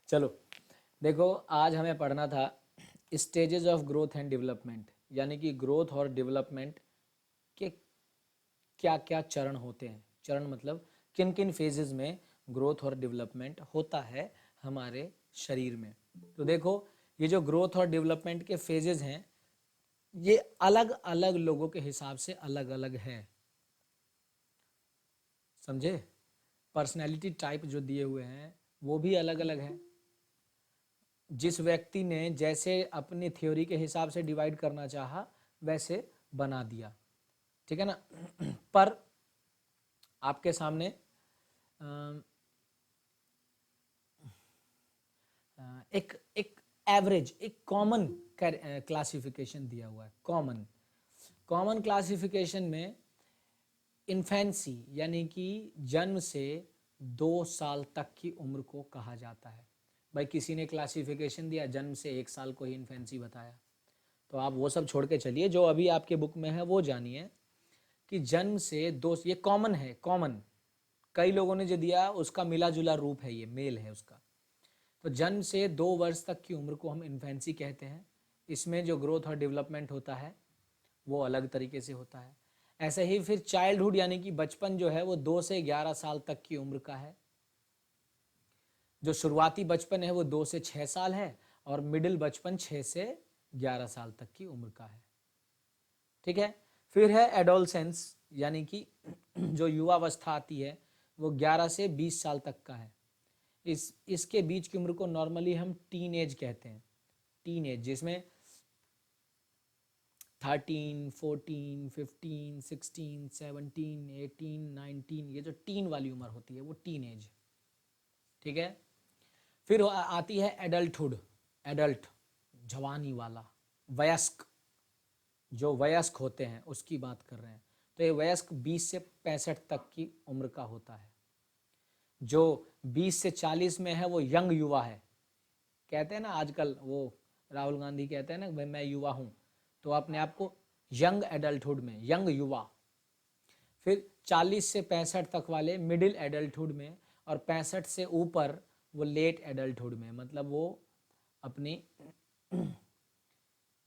चलो देखो, आज हमें पढ़ना था stages of growth and development, यानी कि ग्रोथ और डेवलपमेंट के क्या क्या चरण होते हैं। चरण मतलब किन किन फेजेस में ग्रोथ और डेवलपमेंट होता है हमारे शरीर में। तो देखो, ये जो ग्रोथ और डेवलपमेंट के फेजेस हैं, ये अलग अलग लोगों के हिसाब से अलग अलग है, समझे। पर्सनैलिटी टाइप जो दिए हुए हैं वो भी अलग अलग है। जिस व्यक्ति ने जैसे अपनी थ्योरी के हिसाब से डिवाइड करना चाहा वैसे बना दिया, ठीक है ना। पर आपके सामने एक एक एवरेज, एक कॉमन क्लासिफिकेशन दिया हुआ है। कॉमन कॉमन क्लासिफिकेशन में इन्फेंसी यानी कि जन्म से 2 साल तक की उम्र को कहा जाता है। भाई किसी ने क्लासिफिकेशन दिया, जन्म से 1 साल को ही इन्फेंसी बताया, तो आप वो सब छोड़ के चलिए, जो अभी आपके बुक में है वो जानिए कि जन्म से दो, ये कॉमन है। कॉमन कई लोगों ने जो दिया उसका मिला जुला रूप है, ये मेल है उसका। तो जन्म से 2 वर्ष तक की उम्र को हम इन्फेंसी कहते हैं। इसमें जो ग्रोथ और डेवलपमेंट होता है वो अलग तरीके से होता है। ऐसे ही फिर चाइल्डहुड यानी कि बचपन जो है वो 2 से 11 साल तक की उम्र का है। जो शुरुआती बचपन है वो 2 से 6 साल है, और मिडिल बचपन 6 से 11 साल तक की उम्र का है, ठीक है। फिर है एडोलसेंस यानी कि जो युवावस्था आती है वो 11 से 20 साल तक का है। इसके बीच की उम्र को नॉर्मली हम टीन एज कहते हैं। टीन एज जिसमें 13, 14, 15, 16, 17, 18, ये जो टीन वाली उम्र होती है वो टीन एज, ठीक है। फिर आती है एडल्टहुड, एडल्ट जवानी वाला, वयस्क, जो वयस्क होते हैं उसकी बात कर रहे हैं। तो ये वयस्क 20 से 65 तक की उम्र का होता है। जो 20 से 40 में है वो यंग युवा है। कहते हैं ना आजकल, वो राहुल गांधी कहते हैं ना भाई मैं युवा हूं, तो अपने आप को यंग एडल्टहुड में, यंग युवा। फिर 40 से 65 तक वाले मिडिल एडल्टहुड में, और 65 से ऊपर वो लेट एडल्टहुड में, मतलब वो अपनी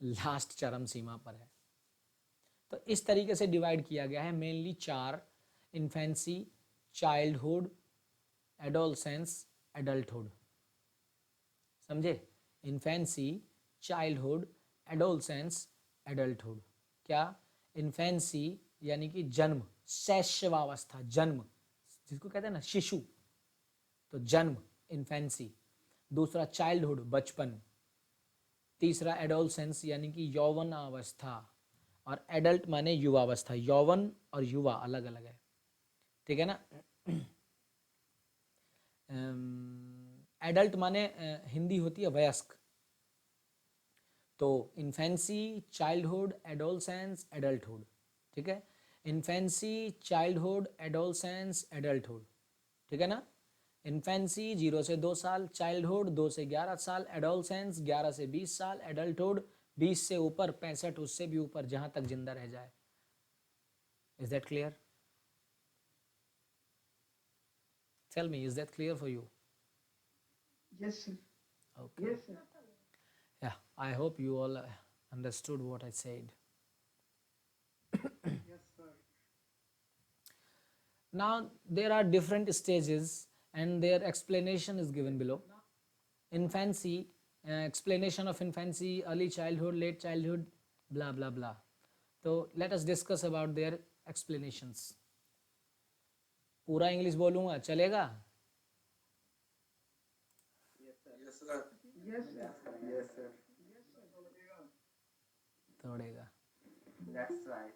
लास्ट चरम सीमा पर है। तो इस तरीके से डिवाइड किया गया है mainly 4: infancy, childhood, adolescence, adulthood. समझे। Infancy, childhood, adolescence, adulthood. क्या? इन्फेंसी यानी कि जन्म, शैशवावस्था, जन्म जिसको कहते हैं ना शिशु, तो जन्म इन्फेंसी। दूसरा चाइल्डहुड, बचपन। तीसरा एडोलसेंस यानी कि यौवन अवस्था, और एडल्ट माने युवावस्था। यौवन और युवा अलग अलग है, ठीक है ना। एडल्ट माने हिंदी होती है वयस्क। तो इन्फेंसी, चाइल्डहुड, एडोलसेंस, एडल्टहुड, ठीक है। इन्फेंसी, चाइल्डहुड, एडोलसेंस, एडल्टहुड, ठीक है ना। इन्फेंसी 0 से 2 साल, चाइल्डहुड 2 से 11 साल, एडोलसेंस 11 से 20 साल, एडल्टहुड 20 से ऊपर, 65 उससे भी ऊपर, जहां तक जिंदा रह जाए। Is that clear? Tell me, is that clear for you? Yes, sir. Okay. Yes, sir. Yeah, I hope you all understood what I said. Yes, sir. Now there are different stages and their explanation is given below. Infancy, explanation of infancy, early childhood, late childhood, blah blah blah. So let us discuss about their explanations. पूरा English बोलूँगा चलेगा? Yes, sir. Yes, sir. Yes, sir. तोड़ेगा। That's right.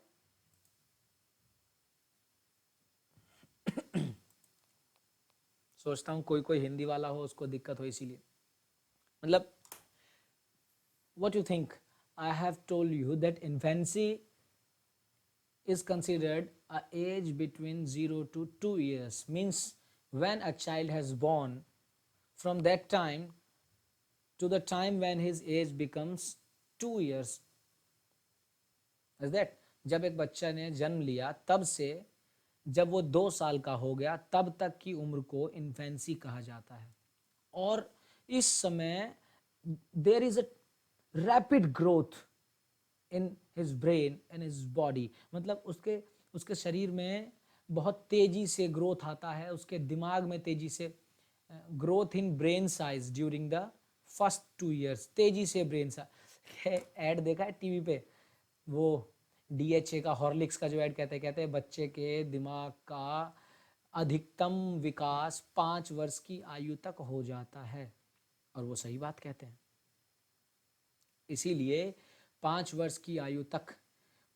सोचता हूँ कोई कोई हिंदी वाला हो उसको दिक्कत हो, इसीलिए। मतलब what you think? I have told you that infancy is considered a age between 0 to 2 years, means when a child has born, from that time to the time when his age becomes 2 years, is that, जब एक बच्चा ने जन्म लिया तब से जब वो 2 साल का हो गया तब तक की उम्र को इन्फेंसी कहा जाता है। और इस समय there is a rapid growth in his brain and his body, मतलब उसके उसके शरीर में बहुत तेजी से ग्रोथ आता है, उसके दिमाग में तेजी से growth in brain size during the first 2 years, तेजी से ब्रेन साइज। ऐड देखा है टीवी पे, वो DHA का, हॉर्लिक्स का जो ऐड कहते हैं बच्चे के दिमाग का अधिकतम विकास 5 वर्ष की आयु तक हो जाता है, और वो सही बात कहते हैं। इसीलिए 5 वर्ष की आयु तक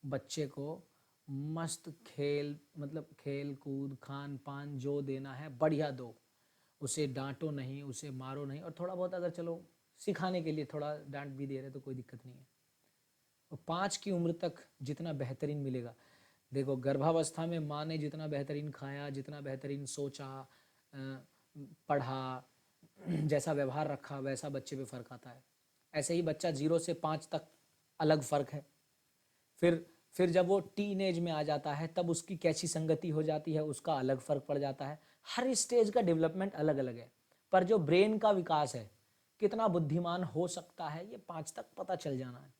बच्चे को मस्त खेल, मतलब खेल कूद खान पान जो देना है बढ़िया दो, उसे डांटो नहीं, उसे मारो नहीं, और थोड़ा बहुत अगर चलो सिखाने के लिए थोड़ा डांट भी दे रहे तो कोई दिक्कत नहीं है। और 5 की उम्र तक जितना बेहतरीन मिलेगा, देखो गर्भावस्था में माँ ने जितना बेहतरीन खाया, जितना बेहतरीन सोचा, पढ़ा, जैसा व्यवहार रखा, वैसा बच्चे पे फर्क आता है। ऐसे ही बच्चा 0 से 5 तक अलग फर्क है। फिर जब वो टीनेज में आ जाता है तब उसकी कैसी संगति हो जाती है, उसका अलग फर्क पड़ जाता है। हर स्टेज का डेवलपमेंट अलग अलग है, पर जो ब्रेन का विकास है, कितना बुद्धिमान हो सकता है, ये 5 तक पता चल जाना है।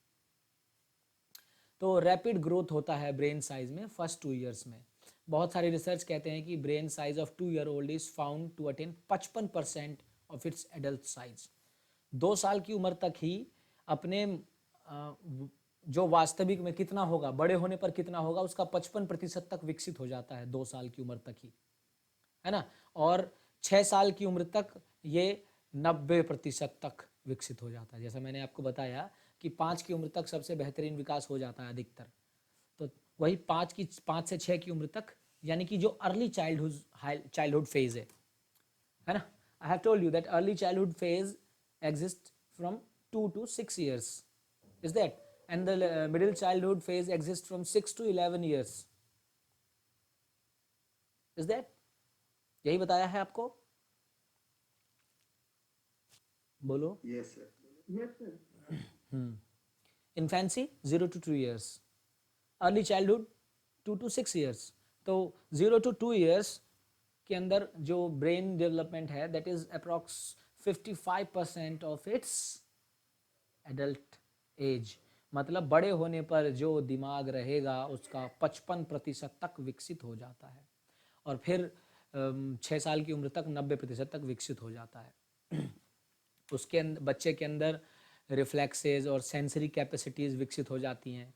तो रैपिड ग्रोथ होता है ब्रेन साइज में फर्स्ट 2 years में। बहुत सारे रिसर्च कहते हैं कि brain size of 2-year-old is found to attain 55% of its adult size. 2 साल की उम्र तक ही अपने जो वास्तविक में कितना होगा, बड़े होने पर कितना होगा, उसका 55% तक विकसित हो जाता है 2 साल की उम्र तक ही, है ना। और 6 साल की उम्र तक ये 90% तक विकसित हो जाता है। जैसा मैंने आपको बताया कि 5 की उम्र तक सबसे बेहतरीन विकास हो जाता है अधिकतर, तो वही 5 से 6 की उम्र तक, यानी कि जो अर्ली चाइल्डहुड फेज है ना। I have told you that early childhood phase exist from 2 to 6 years, is that, and the middle childhood phase exists from 6 to 11 years, is that, यही बताया है आपको, बोलो। Yes, sir. Yes, sir. Infancy 0 to 2 years, early childhood 2 to 6 years। तो 0 to 2 years के अंदर जो brain development है, that is approx 55% of its adult age, मतलब बड़े होने पर जो दिमाग रहेगा उसका 55% तक विकसित हो जाता है, और फिर 6 साल की उम्र तक 90% तक विकसित हो जाता है। उसके अंदर बच्चे के अंदर रिफ्लेक्सेस और सेंसरी कैपेसिटीज़ विकसित हो जाती हैं,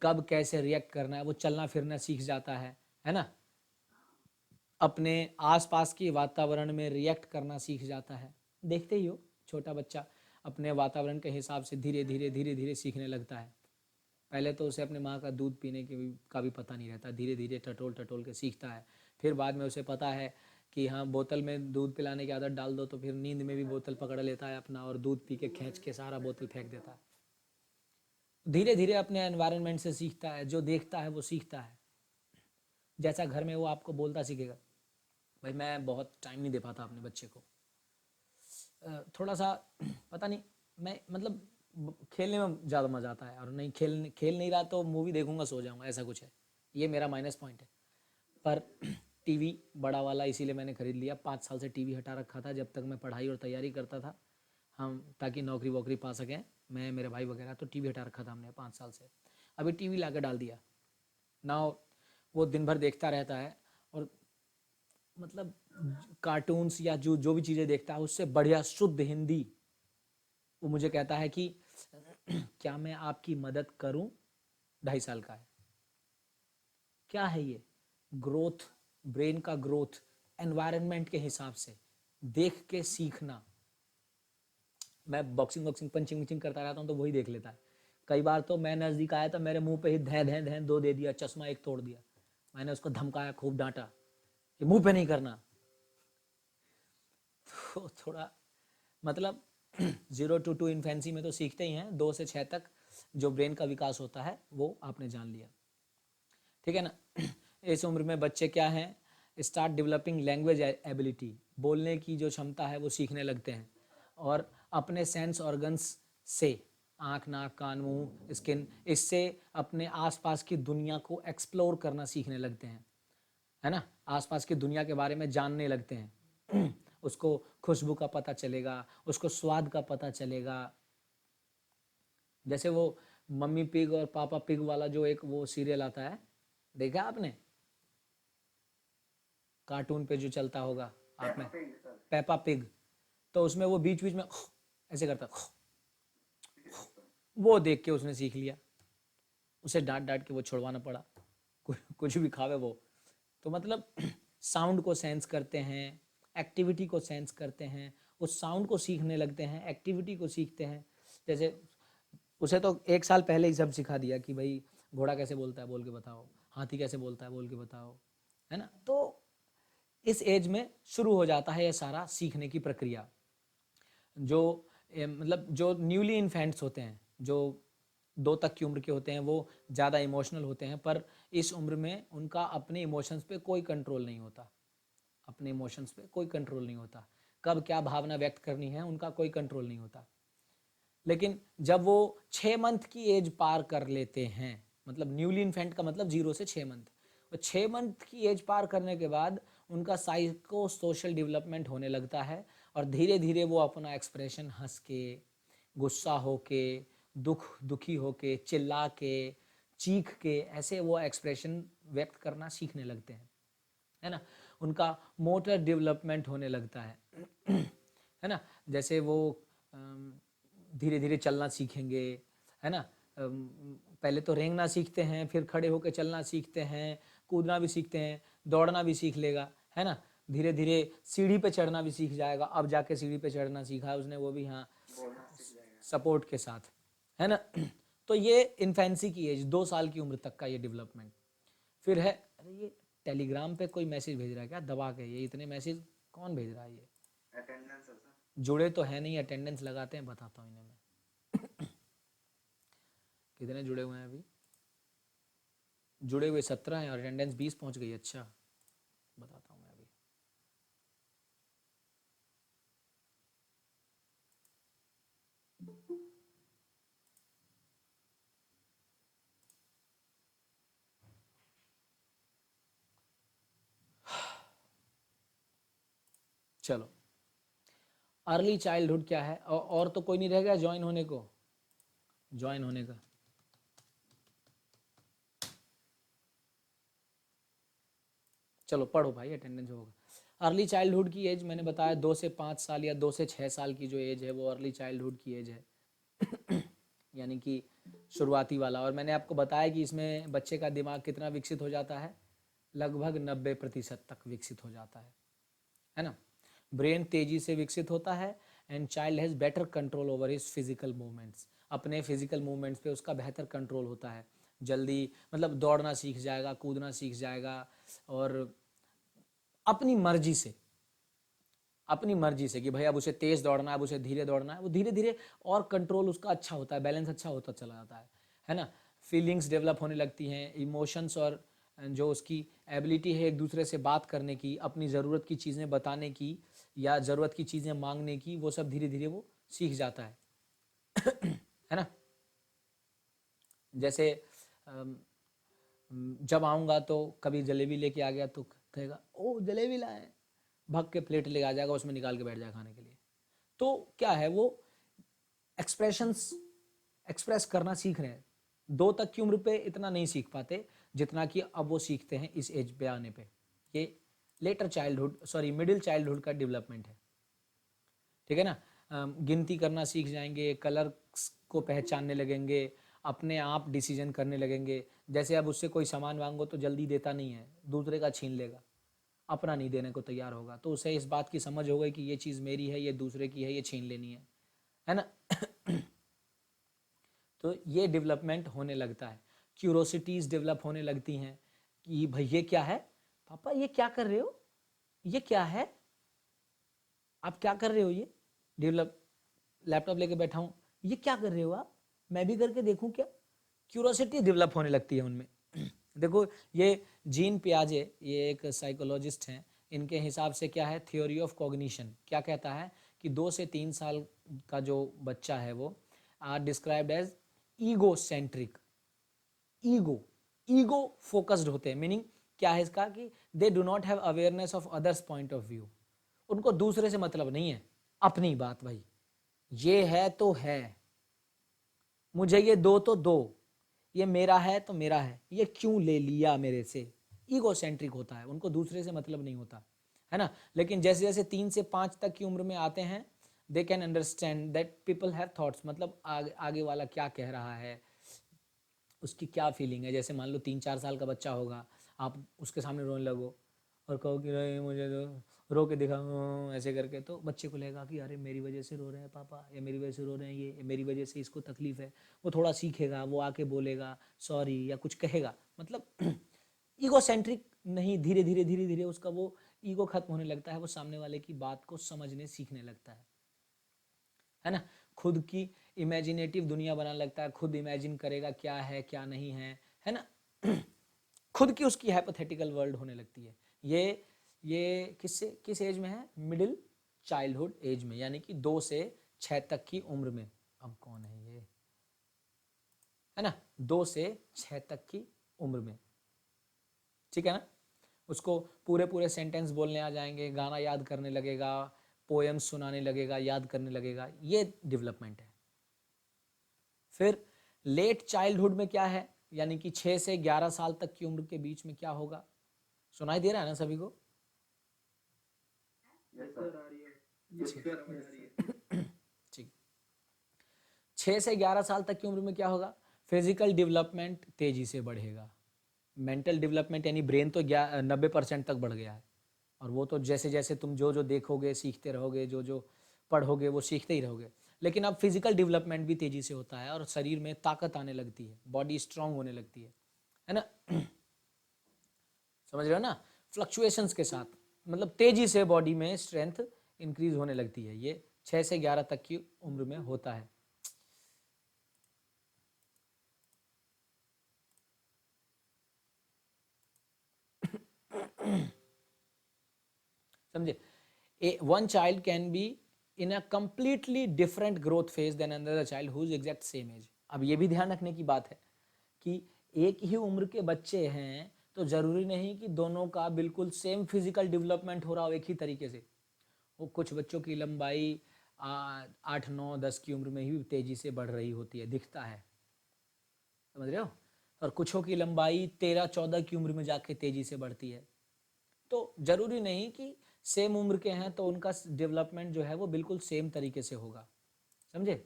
कब कैसे रिएक्ट करना है, वो चलना फिरना सीख जाता है ना, अपने आसपास के वातावरण में रिएक्ट करना सीख जाता है। देखते ही हो, छोटा बच्चा अपने वातावरण के हिसाब से धीरे धीरे सीखने लगता है। पहले तो उसे अपने माँ का दूध पीने का भी पता नहीं रहता, धीरे धीरे टटोल के सीखता है। फिर बाद में उसे पता है कि हाँ, बोतल में दूध पिलाने की आदत डाल दो, तो फिर नींद में भी बोतल पकड़ लेता है अपना, और दूध पी के खींच के सारा बोतल फेंक देता है। धीरे धीरे अपने एनवायरनमेंट से सीखता है, जो देखता है वो सीखता है। जैसा घर में वो आपको बोलता सीखेगा। भाई मैं बहुत टाइम नहीं दे पाता अपने बच्चे को, थोड़ा सा पता नहीं, मैं मतलब खेलने में ज़्यादा मज़ा आता है, और नहीं खेल नहीं रहा तो मूवी देखूंगा सो जाऊंगा, ऐसा कुछ है। ये मेरा माइनस पॉइंट है। पर टीवी बड़ा वाला इसीलिए मैंने ख़रीद लिया। 5 साल से टीवी हटा रखा था, जब तक मैं पढ़ाई और तैयारी करता था, हम ताकि नौकरी वोकरी पा सकें, मैं मेरे भाई वगैरह, तो टीवी हटा रखा था हमने 5 साल से। अभी टीवी ला के डाल दिया ना, वो दिन भर देखता रहता है, और मतलब कार्टून्स या जो भी चीज़ें देखता है उससे बढ़िया शुद्ध हिंदी वो मुझे कहता है कि क्या मैं आपकी मदद करूं। 2.5 साल का है। क्या है ये? ग्रोथ, ब्रेन का ग्रोथ, एनवायरनमेंट के हिसाब से देख के सीखना। मैं बॉक्सिंग पंचिंग करता रहता हूँ तो वही देख लेता है। कई बार तो मैं नज़दीक आया तो मेरे मुंह पे ही धैं 2 दे दिया, चश्मा 1 तोड़ दिया। मैंने उसको धमकाया, खूब डांटा कि मुंह पे नहीं करना। तो थोड़ा मतलब 0 to 2 इन्फेंसी में तो सीखते ही हैं, 2 से 6 तक जो ब्रेन का विकास होता है वो आपने जान लिया, ठीक है ना। इस उम्र में बच्चे क्या हैं, स्टार्ट डेवलपिंग लैंग्वेज एबिलिटी, बोलने की जो क्षमता है वो सीखने लगते हैं, और अपने सेंस ऑर्गन्स से, आँख नाक कान मुंह स्किन, इससे अपने आसपास की दुनिया को एक्सप्लोर करना सीखने लगते हैं, है ना, आसपास की दुनिया के बारे में जानने लगते हैं। उसको खुशबू का पता चलेगा, उसको स्वाद का पता चलेगा। जैसे वो मम्मी पिग और पापा पिग वाला जो एक वो सीरियल आता है, देखा आपने? कार्टून पे जो चलता होगा आपने, पेपा पिग। तो उसमें वो बीच बीच में ऐसे करता, वो देख के उसने सीख लिया, उसे डांट डांट के वो छुड़वाना पड़ा, कुछ भी खावे वो। तो मतलब साउंड को सेंस करते हैं, एक्टिविटी को सेंस करते हैं, उस साउंड को सीखने लगते हैं, एक्टिविटी को सीखते हैं। जैसे उसे तो 1 साल पहले ही सब सिखा दिया कि भाई घोड़ा कैसे बोलता है बोल के बताओ, हाथी कैसे बोलता है बोल के बताओ, है ना। तो इस एज में शुरू हो जाता है ये सारा सीखने की प्रक्रिया। जो मतलब जो न्यूली इन्फेंट्स होते हैं, जो 2 तक की उम्र के होते हैं, वो ज़्यादा इमोशनल होते हैं, पर इस उम्र में उनका अपने इमोशंस पे कोई कंट्रोल नहीं होता, अपने इमोशंस पे कोई कंट्रोल नहीं होता, कब क्या भावना व्यक्त करनी है उनका कोई कंट्रोल नहीं होता। लेकिन जब वो 6 मंथ की एज पार कर लेते हैं, मतलब न्यूली इन्फेंट का मतलब 0 से 6 मंथ, और 6 मंथ की एज पार करने के बाद उनका साइको सोशल डेवलपमेंट होने लगता है, और धीरे धीरे वो अपना एक्सप्रेशन हंस के, गुस्सा होके, दुखी होके, चिल्ला के, चीख के, ऐसे वो एक्सप्रेशन व्यक्त करना सीखने लगते हैं, है ना। उनका मोटर डेवलपमेंट होने लगता है है ना। जैसे वो धीरे धीरे चलना सीखेंगे, है ना। पहले तो रेंगना सीखते हैं, फिर खड़े होकर चलना सीखते हैं, कूदना भी सीखते हैं, दौड़ना भी सीख लेगा, है ना। धीरे धीरे सीढ़ी पे चढ़ना भी सीख जाएगा, अब जाके सीढ़ी पे चढ़ना सीखा है उसने, वो भी हाँ सपोर्ट के साथ, है ना। तो ये इन्फेंसी की एज 2 साल की उम्र तक का ये डेवलपमेंट। फिर है, अरे ये टेलीग्राम पे कोई मैसेज भेज रहा है क्या दबा के, ये इतने मैसेज कौन भेज रहा है? ये अटेंडेंस है सर। जुड़े तो है नहीं, अटेंडेंस लगाते हैं, बताता हूँ इन्हें मैं कितने जुड़े हुए हैं अभी। जुड़े हुए 17 हैं और अटेंडेंस 20 पहुंच गई। अच्छा, बताता हूँ मैं अभी। चलो, अर्ली चाइल्डहुड क्या है, और तो कोई नहीं रह गया ज्वाइन होने को, ज्वाइन होने का। चलो पढ़ो भाई, अटेंडेंस होगा। अर्ली चाइल्डहुड की एज मैंने बताया 2 से 5 साल या 2 से 6 साल की जो एज है वो अर्ली चाइल्डहुड की एज है यानी कि शुरुआती वाला। और मैंने आपको बताया कि इसमें बच्चे का दिमाग कितना विकसित हो जाता है, लगभग 90% तक विकसित हो जाता है ना। ब्रेन तेजी से विकसित होता है, and child has better control over his physical movements, अपने फिजिकल मूवमेंट्स पे उसका बेहतर कंट्रोल होता है। जल्दी मतलब दौड़ना सीख जाएगा, कूदना सीख जाएगा, और अपनी मर्जी से, अपनी मर्जी से कि भाई अब उसे तेज दौड़ना है, अब उसे धीरे दौड़ना है, वो धीरे धीरे और कंट्रोल उसका अच्छा होता है, बैलेंस अच्छा होता चला जाता है ना। फीलिंग्स डेवलप होने लगती हैं, इमोशंस, और जो उसकी एबिलिटी है एक दूसरे से बात करने की, अपनी ज़रूरत की चीज़ें बताने की या ज़रूरत की चीज़ें मांगने की, वो सब धीरे धीरे वो सीख जाता है है ना। जैसे जब आऊँगा तो कभी जलेबी लेके आ गया तो कहेगा ओ जलेबी लाए, भाग के प्लेट ले आ जाएगा, उसमें निकाल के बैठ जाएगा खाने के लिए। तो क्या है, वो एक्सप्रेशंस एक्सप्रेस करना सीख रहे हैं। 2 तक की उम्र पे इतना नहीं सीख पाते जितना कि अब वो सीखते हैं इस एज पे आने पे। ये letter childhood, sorry middle childhood का डेवलपमेंट है, ठीक है ना। गिनती करना सीख जाएंगे, कलर्स को पहचानने लगेंगे, अपने आप डिसीजन करने लगेंगे। जैसे अब उससे कोई सामान मांगो तो जल्दी देता नहीं है, दूसरे का छीन लेगा, अपना नहीं देने को तैयार होगा। तो उसे इस बात की समझ हो गई कि ये चीज़ मेरी है, ये दूसरे की है, ये छीन लेनी है ना तो ये डेवलपमेंट होने लगता है। क्यूरोसिटीज़ डेवलप होने लगती हैं कि भाई ये क्या है, पापा ये क्या कर रहे हो, ये क्या है, आप क्या कर रहे हो, ये डेवलप, लैपटॉप लेके बैठा हूँ, ये क्या कर रहे हो आप, मैं भी करके देखूं क्या। क्यूरोसिटी डेवलप होने लगती है उनमें देखो, ये जीन पियाजे, ये एक साइकोलॉजिस्ट हैं, इनके हिसाब से क्या है, थ्योरी ऑफ कॉग्निशन क्या कहता है कि 2 से 3 साल का जो बच्चा है वो are described as egocentric, ego ego focused होते हैं। मीनिंग क्या है इसका कि they do not have awareness of others point of view, उनको दूसरे से मतलब नहीं है, अपनी बात भाई, ये है तो है, मुझे ये दो तो दो, ये मेरा है तो मेरा है, ये क्यों ले लिया मेरे से, ईगो सेंट्रिक होता है, उनको दूसरे से मतलब नहीं होता है ना। लेकिन जैसे जैसे 3 से 5 तक की उम्र में आते हैं, they can understand that people have thoughts, मतलब आगे वाला क्या कह रहा है, उसकी क्या फीलिंग है। जैसे मान लो 3-4 साल का बच्चा होगा, आप उसके सामने रोने लगो और कहो कि नहीं मुझे तो रो के दिखा, ऐसे करके, तो बच्चे को लगेगा कि अरे मेरी वजह से रो रहे हैं पापा, या मेरी वजह से रो रहे हैं ये मेरी वजह से इसको तकलीफ है। वो थोड़ा सीखेगा, वो आके बोलेगा सॉरी या कुछ कहेगा, मतलब ईगो सेंट्रिक नहीं, धीरे धीरे धीरे धीरे उसका वो ईगो खत्म होने लगता है, वो सामने वाले की बात को समझने सीखने लगता है ना। खुद की इमेजिनेटिव दुनिया बनाने लगता है, खुद इमेजिन करेगा क्या है क्या नहीं है ना। खुद की उसकी हाइपोथेटिकल वर्ल्ड होने लगती है। ये किस एज में है, मिडिल चाइल्डहुड एज में, यानी कि 2 से 6 तक की उम्र में। अब कौन है ये, है ना, 2 से 6 तक की उम्र में, ठीक है ना। उसको पूरे पूरे सेंटेंस बोलने आ जाएंगे, गाना याद करने लगेगा, पोएम्स सुनाने लगेगा, याद करने लगेगा, ये डेवलपमेंट है। फिर लेट चाइल्डहुड में क्या है, यानी कि 6 से 11 साल तक की उम्र के बीच में क्या होगा, सुनाई दे रहा है ना सभी को? Yes, sir. Yes, sir. Yes, sir. ठीक, 6 से 11 साल तक की उम्र में क्या होगा, फिजिकल डेवलपमेंट तेजी से बढ़ेगा, मेंटल डेवलपमेंट यानी ब्रेन तो 90% तक बढ़ गया है, और वो तो जैसे जैसे तुम जो जो देखोगे सीखते रहोगे, जो जो पढ़ोगे वो सीखते ही रहोगे। लेकिन अब फिजिकल डेवलपमेंट भी तेजी से होता है और शरीर में ताकत आने लगती है, बॉडी स्ट्रांग होने लगती है ना। समझ रहे हो ना, फ्लक्चुएशंस के साथ, मतलब तेजी से बॉडी में स्ट्रेंथ इंक्रीज होने लगती है। ये 6 से 11 तक की उम्र में होता है। समझे, one child can be in a completely different growth phase than another child whose exact same age। अब ये भी ध्यान रखने की बात है कि एक ही उम्र के बच्चे हैं तो जरूरी नहीं कि दोनों का बिल्कुल सेम फिजिकल डेवलपमेंट हो रहा हो एक ही तरीके से। वो कुछ बच्चों की लंबाई 8-9-10 की उम्र में ही तेजी से बढ़ रही होती है, दिखता है, समझ रहे हो, और कुछों की लंबाई 13-14 की उम्र में जाके तेजी से बढ़ती है। तो जरूरी नहीं कि सेम उम्र के हैं तो उनका डेवलपमेंट जो है वो बिल्कुल सेम तरीके से होगा, समझे।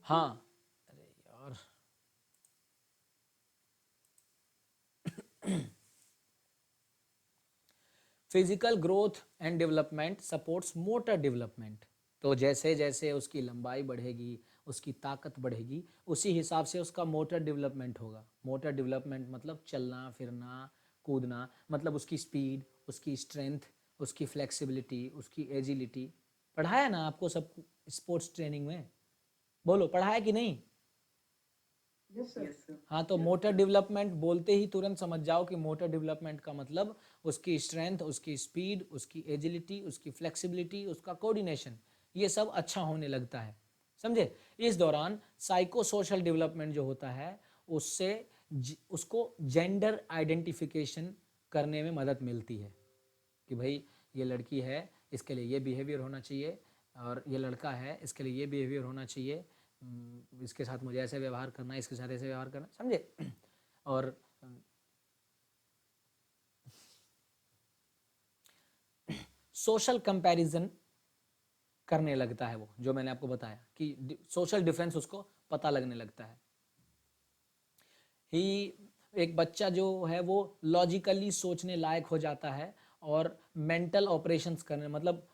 हाँ, अरे यार physical growth and development supports motor development. तो जैसे जैसे उसकी लंबाई बढ़ेगी, उसकी ताकत बढ़ेगी, उसी हिसाब से उसका मोटर डेवलपमेंट होगा। मोटर डेवलपमेंट मतलब चलना फिरना कूदना, मतलब उसकी स्पीड, उसकी स्ट्रेंथ, उसकी फ्लेक्सिबिलिटी, उसकी एजिलिटी। पढ़ाया ना आपको सब स्पोर्ट्स ट्रेनिंग में, बोलो पढ़ाया कि नहीं? Yes, sir. Yes, sir. हाँ, तो मोटर डेवलपमेंट बोलते ही तुरंत समझ जाओ कि मोटर डेवलपमेंट का मतलब उसकी स्ट्रेंथ, उसकी स्पीड, उसकी एजिलिटी, उसकी फ्लेक्सिबिलिटी, उसका कोऑर्डिनेशन, ये सब अच्छा होने लगता है, समझे। इस दौरान साइको सोशल डेवलपमेंट जो होता है उससे उसको जेंडर आइडेंटिफिकेशन करने में मदद मिलती है कि भाई ये लड़की है, इसके लिए ये बिहेवियर होना चाहिए, और ये लड़का है, इसके लिए ये बिहेवियर होना चाहिए, इसके साथ मुझे ऐसे व्यवहार करना है, इसके साथ ऐसे व्यवहार करना, समझे। और सोशल कंपैरिजन करने लगता है वो, जो मैंने आपको बताया कि सोशल डिफरेंस उसको पता लगने लगता है। ही एक बच्चा जो है वो लॉजिकली सोचने लायक हो जाता है, और मेंटल ऑपरेशंस करने, मतलब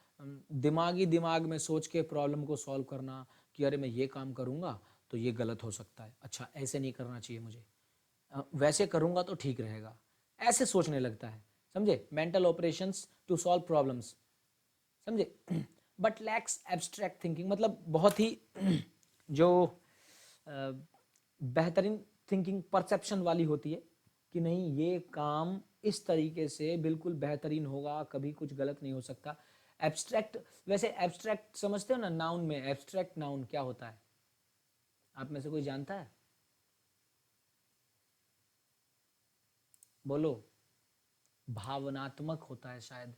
दिमाग में सोच के प्रॉब्लम को सॉल्व करना कि अरे मैं ये काम करूँगा तो ये गलत हो सकता है, अच्छा ऐसे नहीं करना चाहिए मुझे, वैसे करूँगा तो ठीक रहेगा, ऐसे सोचने लगता है, समझे। Mental operations to solve problems, समझे। बट लैक्स एब्स्ट्रैक्ट थिंकिंग, मतलब बहुत ही जो बेहतरीन थिंकिंग परसेप्शन वाली होती है कि नहीं ये काम इस तरीके से बिल्कुल बेहतरीन होगा, कभी कुछ गलत नहीं हो सकता। एब्स्ट्रैक्ट, वैसे एब्स्ट्रैक्ट समझते हो ना, नाउन में एब्स्ट्रैक्ट नाउन क्या होता है, आप में से कोई जानता है, बोलो। भावनात्मक होता है शायद।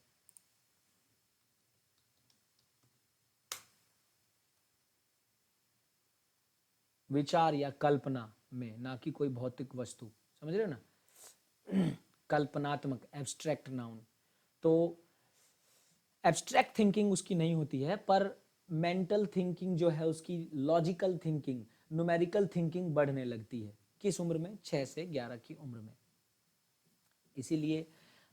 विचार या कल्पना में, ना कि कोई भौतिक वस्तु, समझ रहे हो ना। कल्पनात्मक, एब्स्ट्रैक्ट नाउन। तो एब्स्ट्रैक्ट थिंकिंग उसकी नहीं होती है, पर मेंटल थिंकिंग जो है उसकी, लॉजिकल थिंकिंग, न्यूमेरिकल थिंकिंग बढ़ने लगती है। किस उम्र में? 6 से 11 की उम्र में। इसीलिए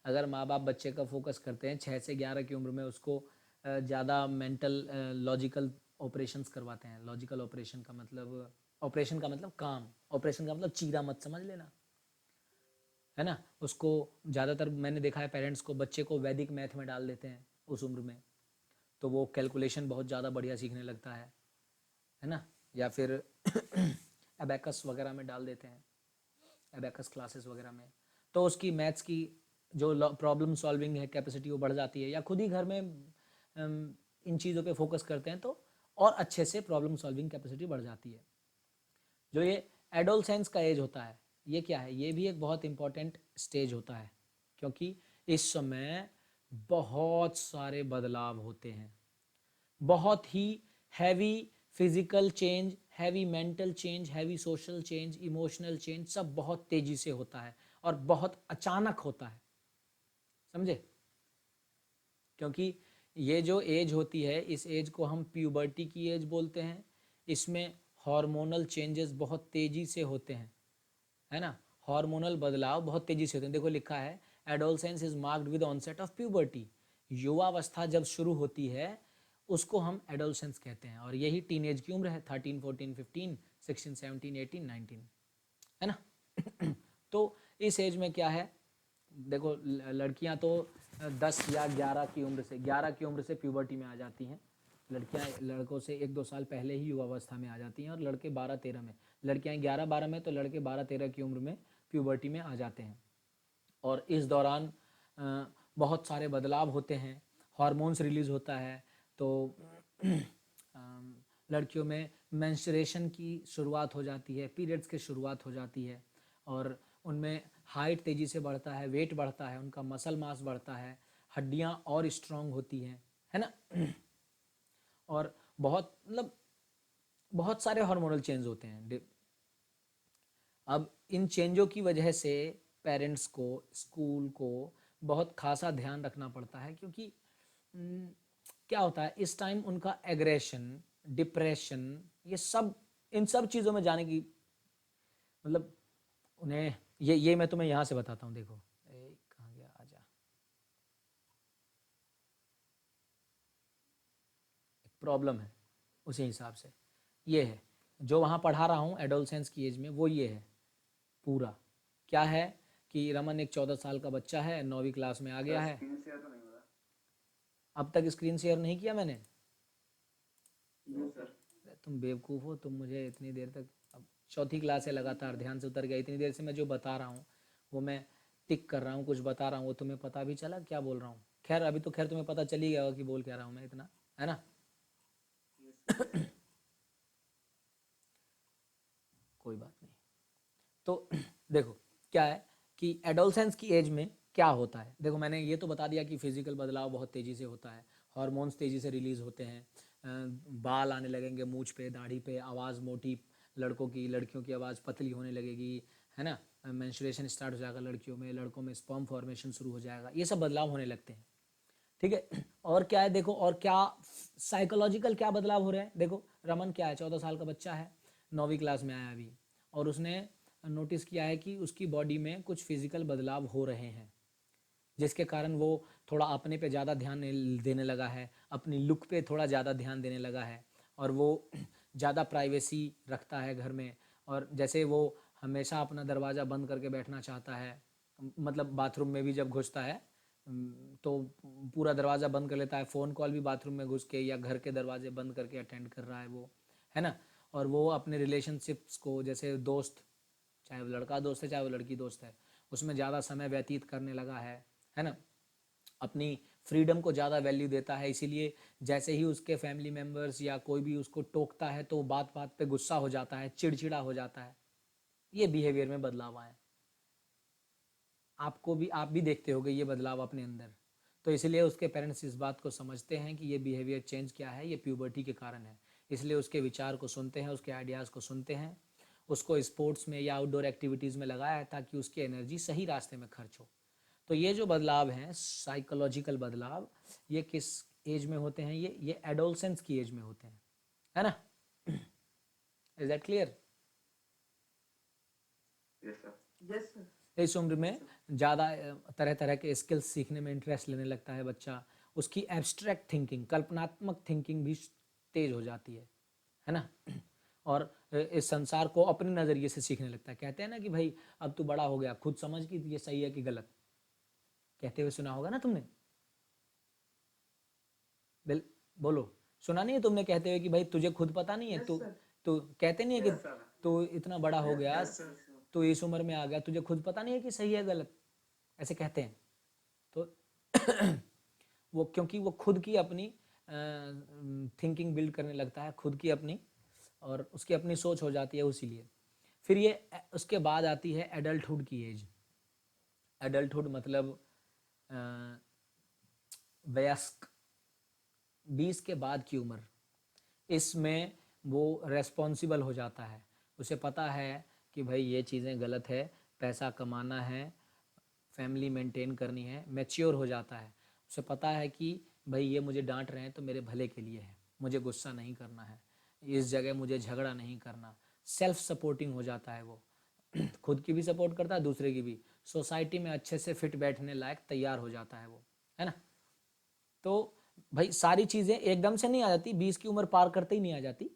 अगर माँ बाप बच्चे का फोकस करते हैं 6 से 11 की उम्र में, उसको ज़्यादा मेंटल लॉजिकल ऑपरेशंस करवाते हैं। लॉजिकल ऑपरेशन का मतलब, ऑपरेशन का मतलब काम, ऑपरेशन का मतलब चीरा मत समझ लेना, है ना। उसको ज़्यादातर मैंने देखा है पेरेंट्स को, बच्चे को वैदिक मैथ में डाल देते हैं उस उम्र में, तो वो कैलकुलेशन बहुत ज़्यादा बढ़िया सीखने लगता है ना। या फिर एबैकस वगैरह में डाल देते हैं, एबैकस क्लासेस वगैरह में, तो उसकी मैथ्स की जो प्रॉब्लम सॉल्विंग है कैपेसिटी वो बढ़ जाती है। या खुद ही घर में इन चीज़ों पे फोकस करते हैं तो और अच्छे से प्रॉब्लम सॉल्विंग कैपेसिटी बढ़ जाती है। जो ये एडोलसेंस का एज होता है, ये क्या है? ये भी एक बहुत इंपॉर्टेंट स्टेज होता है, क्योंकि इस समय बहुत सारे बदलाव होते हैं, बहुत ही heavy physical change, heavy mental change, heavy social change, emotional change, सब बहुत तेजी से होता है और बहुत अचानक होता है, समझे। क्योंकि ये जो एज होती है, इस एज को हम प्यूबर्टी की एज बोलते हैं। इसमें हार्मोनल चेंजेस बहुत तेजी से होते हैं, है ना। हार्मोनल बदलाव बहुत तेजी से होते हैं। देखो लिखा है, adolescence is marked with onset of puberty. युवावस्था जब शुरू होती है उसको हम एडोलसेंस कहते हैं, और यही टीनेज की उम्र है, 13, 14, 15, 16, 17, 18, 19, है ना। तो इस एज में क्या है, देखो लड़कियां तो 10 या 11 की उम्र से, 11 की उम्र से प्यूबर्टी में आ जाती हैं। लड़कियां लड़कों से 1-2 साल पहले ही युवावस्था में आ जाती हैं, और लड़के 12-13 में। लड़कियां 11-12 में, तो लड़के 12-13 की उम्र में प्यूबर्टी में आ जाते हैं। और इस दौरान बहुत सारे बदलाव होते हैं, हार्मोन्स रिलीज होता है। तो लड़कियों में मेंस्ट्रुएशन की शुरुआत हो जाती है, पीरियड्स की शुरुआत हो जाती है, और उनमें हाइट तेज़ी से बढ़ता है, वेट बढ़ता है, उनका मसल मास बढ़ता है, हड्डियाँ और स्ट्रांग होती हैं, है ना। और बहुत मतलब बहुत सारे हार्मोनल चेंज होते हैं। अब इन चेंजों की वजह से पेरेंट्स को, स्कूल को बहुत खासा ध्यान रखना पड़ता है, क्योंकि क्या होता है इस टाइम, उनका एग्रेशन, डिप्रेशन, ये सब, इन सब चीज़ों में जाने की मतलब, उन्हें ये मैं तुम्हें यहाँ से बताता हूँ। देखो कहाँ गया, आजा, एक प्रॉब्लम है उसी हिसाब से। ये है जो वहाँ पढ़ा रहा हूँ एडोलसेंस की एज में, वो ये है पूरा। क्या है कि रमन एक 14 साल का बच्चा है, 9वीं क्लास में आ गया है। स्क्रीन शेयर तो नहीं हो रहा। अब तक स्क्रीन शेयर नहीं किया मैंने। No sir. तुम बेवकूफ़ हो, तुम मुझे इतनी देर तक, अब चौथी क्लास है, लगातार ध्यान से उतर गया। इतनी देर से मैं जो बता रहा हूँ वो मैं टिक कर रहा हूँ, कुछ बता रहा हूँ, वो तुम्हें पता भी चला क्या बोल रहा हूँ। खैर अभी तो खैर तुम्हें पता चल ही गया होगा कि बोल क्या रहा हूँ मैं, इतना, है ना। कोई बात नहीं। तो देखो क्या है कि एडोलसेंस की एज में क्या होता है। देखो मैंने ये तो बता दिया कि फिजिकल बदलाव बहुत तेज़ी से होता है, हार्मोन्स तेज़ी से रिलीज होते हैं, बाल आने लगेंगे मूंछ पे, दाढ़ी पे, आवाज़ मोटी लड़कों की, लड़कियों की आवाज़ पतली होने लगेगी, है ना। मेंस्ट्रुएशन स्टार्ट हो जाएगा लड़कियों में, लड़कों में स्पर्म फॉर्मेशन शुरू हो जाएगा, ये सब बदलाव होने लगते हैं, ठीक है। और क्या है देखो, और क्या साइकोलॉजिकल क्या बदलाव हो रहे हैं। देखो रमन क्या है, 14 साल का बच्चा है, 9वीं क्लास में आया अभी, और उसने नोटिस किया है कि उसकी बॉडी में कुछ फिजिकल बदलाव हो रहे हैं, जिसके कारण वो थोड़ा अपने पे ज़्यादा ध्यान देने लगा है, अपनी लुक पे थोड़ा ज़्यादा ध्यान देने लगा है, और वो ज़्यादा प्राइवेसी रखता है घर में। और जैसे वो हमेशा अपना दरवाज़ा बंद करके बैठना चाहता है, मतलब बाथरूम में भी जब घुसता है तो पूरा दरवाज़ा बंद कर लेता है, फ़ोन कॉल भी बाथरूम में घुस के या घर के दरवाजे बंद करके अटेंड कर रहा है वो, है ना। और वो अपने रिलेशनशिप्स को, जैसे दोस्त, चाहे वो लड़का दोस्त है चाहे वो लड़की दोस्त है, उसमें ज़्यादा समय व्यतीत करने लगा है ना। अपनी फ्रीडम को ज़्यादा वैल्यू देता है, इसीलिए जैसे ही उसके फैमिली मेम्बर्स या कोई भी उसको टोकता है तो बात बात पे गुस्सा हो जाता है, चिड़चिड़ा हो जाता है। ये बिहेवियर में बदलाव आए, आप भी देखते होगे ये बदलाव अपने अंदर। तो इसलिए उसके पेरेंट्स इस बात को समझते हैं कि ये बिहेवियर चेंज क्या है, ये प्यूबर्टी के कारण है। इसलिए उसके विचार को सुनते हैं, उसके आइडियाज़ को सुनते हैं, उसको स्पोर्ट्स में या आउटडोर एक्टिविटीज़ में लगाया है ताकि उसकी एनर्जी सही रास्ते में खर्च हो। तो ये जो बदलाव हैं, साइकोलॉजिकल बदलाव, ये किस एज में होते हैं? ये एडोलसेंस की एज में होते हैं, है ना? Is that clear? Yes, sir. Yes, sir. इस उम्र में ज़्यादा तरह तरह के स्किल्स सीखने में इंटरेस्ट लेने लगता है बच्चा। उसकी एब्स्ट्रैक्ट थिंकिंग, कल्पनात्मक थिंकिंग भी तेज हो जाती है ना? और इस संसार को अपने नज़रिए से सीखने लगता है। कहते हैं ना कि भाई अब तू बड़ा हो गया, खुद समझ कि ये सही है कि गलत। कहते हुए सुना होगा ना तुमने? बोलो, सुना नहीं है तुमने कहते हुए कि भाई तुझे खुद पता नहीं है? Yes, तू sir. तू कहते नहीं है Yes, कि sir. तू इतना बड़ा हो गया, Yes, sir. तू इस उम्र में आ गया, तुझे खुद पता नहीं है कि सही है गलत? ऐसे कहते हैं। तो वो क्योंकि वो खुद की अपनी थिंकिंग बिल्ड करने लगता है, खुद की अपनी, और उसकी अपनी सोच हो जाती है उसी लिए। फिर ये उसके बाद आती है एडल्टहुड की एज। एडल्टहुड मतलब वयस्क, 20 के बाद की उम्र। इसमें वो रेस्पॉन्सिबल हो जाता है। उसे पता है कि भाई ये चीज़ें गलत है, पैसा कमाना है, फैमिली मेंटेन करनी है, मैच्योर हो जाता है। उसे पता है कि भाई ये मुझे डांट रहे हैं तो मेरे भले के लिए है, मुझे गुस्सा नहीं करना है, इस जगह मुझे झगड़ा नहीं करना। सेल्फ सपोर्टिंग हो जाता है वो। खुद की भी सपोर्ट करता है, दूसरे की भी। सोसाइटी में अच्छे से फिट बैठने लायक तैयार हो जाता है वो, है ना? तो भाई सारी चीज़ें एकदम से नहीं आ जाती, 20 की उम्र पार करते ही नहीं आ जाती।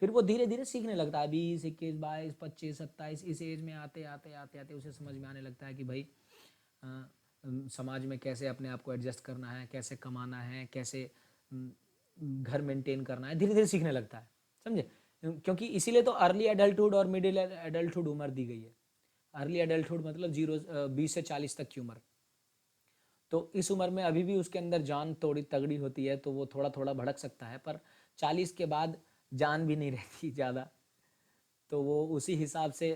फिर वो धीरे धीरे सीखने लगता है, 20, 21, 22, 25, 27, इस एज में आते आते आते आते उसे समझ में आने लगता है कि भाई समाज में कैसे अपने आप को एडजस्ट करना है, कैसे कमाना है, कैसे घर मेंटेन करना है। धीरे धीरे सीखने लगता है, समझे? क्योंकि इसीलिए तो अर्ली एडल्टहुड और मिडिल एडल्टहुड उम्र दी गई है। अर्ली एडल्टहुड मतलब 20 से 40 तक की उम्र। तो इस उम्र में अभी भी उसके अंदर जान थोड़ी तगड़ी होती है, तो वो थोड़ा थोड़ा भड़क सकता है, पर 40 के बाद जान भी नहीं रहती ज़्यादा। तो वो उसी हिसाब से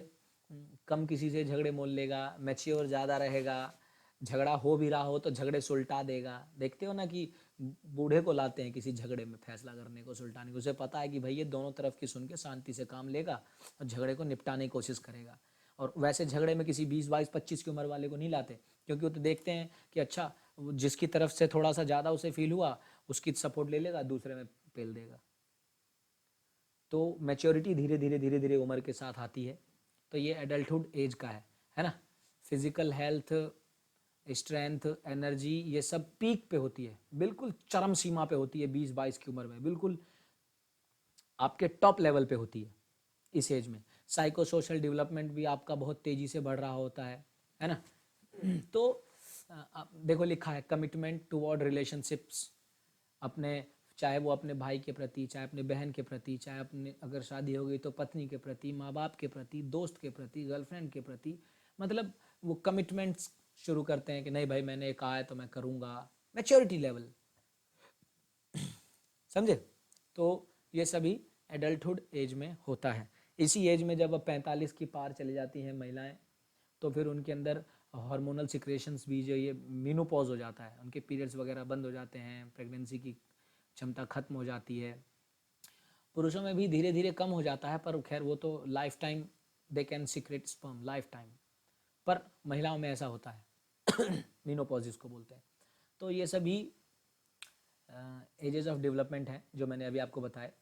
कम किसी से झगड़े मोल लेगा, मैच्योर ज़्यादा रहेगा। झगड़ा हो भी रहा हो तो झगड़े सुलटा देगा। देखते हो ना कि बूढ़े को लाते हैं किसी झगड़े में फैसला करने को, सुलटाने को। उसे पता है कि भाई ये दोनों तरफ की सुन के शांति से काम लेगा और झगड़े को निपटाने की कोशिश करेगा। और वैसे झगड़े में किसी 20, 22, 25 की उम्र वाले को नहीं लाते, क्योंकि वो तो देखते हैं कि अच्छा जिसकी तरफ से थोड़ा सा ज़्यादा उसे फील हुआ उसकी सपोर्ट ले लेगा, दूसरे में पेल देगा। तो मैच्योरिटी धीरे धीरे धीरे धीरे उम्र के साथ आती है। तो ये एडल्टहुड एज का है ना? फिजिकल हेल्थ, स्ट्रेंथ, एनर्जी, ये सब पीक पे होती है, बिल्कुल चरम सीमा पे होती है 20-22 की उम्र में, बिल्कुल आपके टॉप लेवल पे होती है इस एज में। साइको सोशल डेवलपमेंट भी आपका बहुत तेज़ी से बढ़ रहा होता है ना? तो देखो लिखा है कमिटमेंट टुवर्ड रिलेशनशिप्स, अपने, चाहे वो अपने भाई के प्रति, चाहे अपने बहन के प्रति, चाहे अपने अगर शादी हो गई तो पत्नी के प्रति, माँ बाप के प्रति, दोस्त के प्रति, गर्लफ्रेंड के प्रति। मतलब वो कमिटमेंट्स शुरू करते हैं कि नहीं भाई मैंने कहा है तो मैं करूँगा। मैच्योरिटी लेवल, समझे? तो ये सभी एडल्टहुड एज में होता है। इसी एज में जब अब 45 की पार चली जाती हैं महिलाएं, तो फिर उनके अंदर हार्मोनल सिक्रेशंस भी, जो ये मीनोपॉज हो जाता है, उनके पीरियड्स वगैरह बंद हो जाते हैं, प्रेगनेंसी की क्षमता खत्म हो जाती है। पुरुषों में भी धीरे धीरे कम हो जाता है, पर खैर वो तो life time they can secret sperm, life time. पर महिलाओं में ऐसा होता है मीनोपॉज जिसको बोलते हैं। तो ये सभी एजेस ऑफ डेवलपमेंट हैं जो मैंने अभी आपको बताए।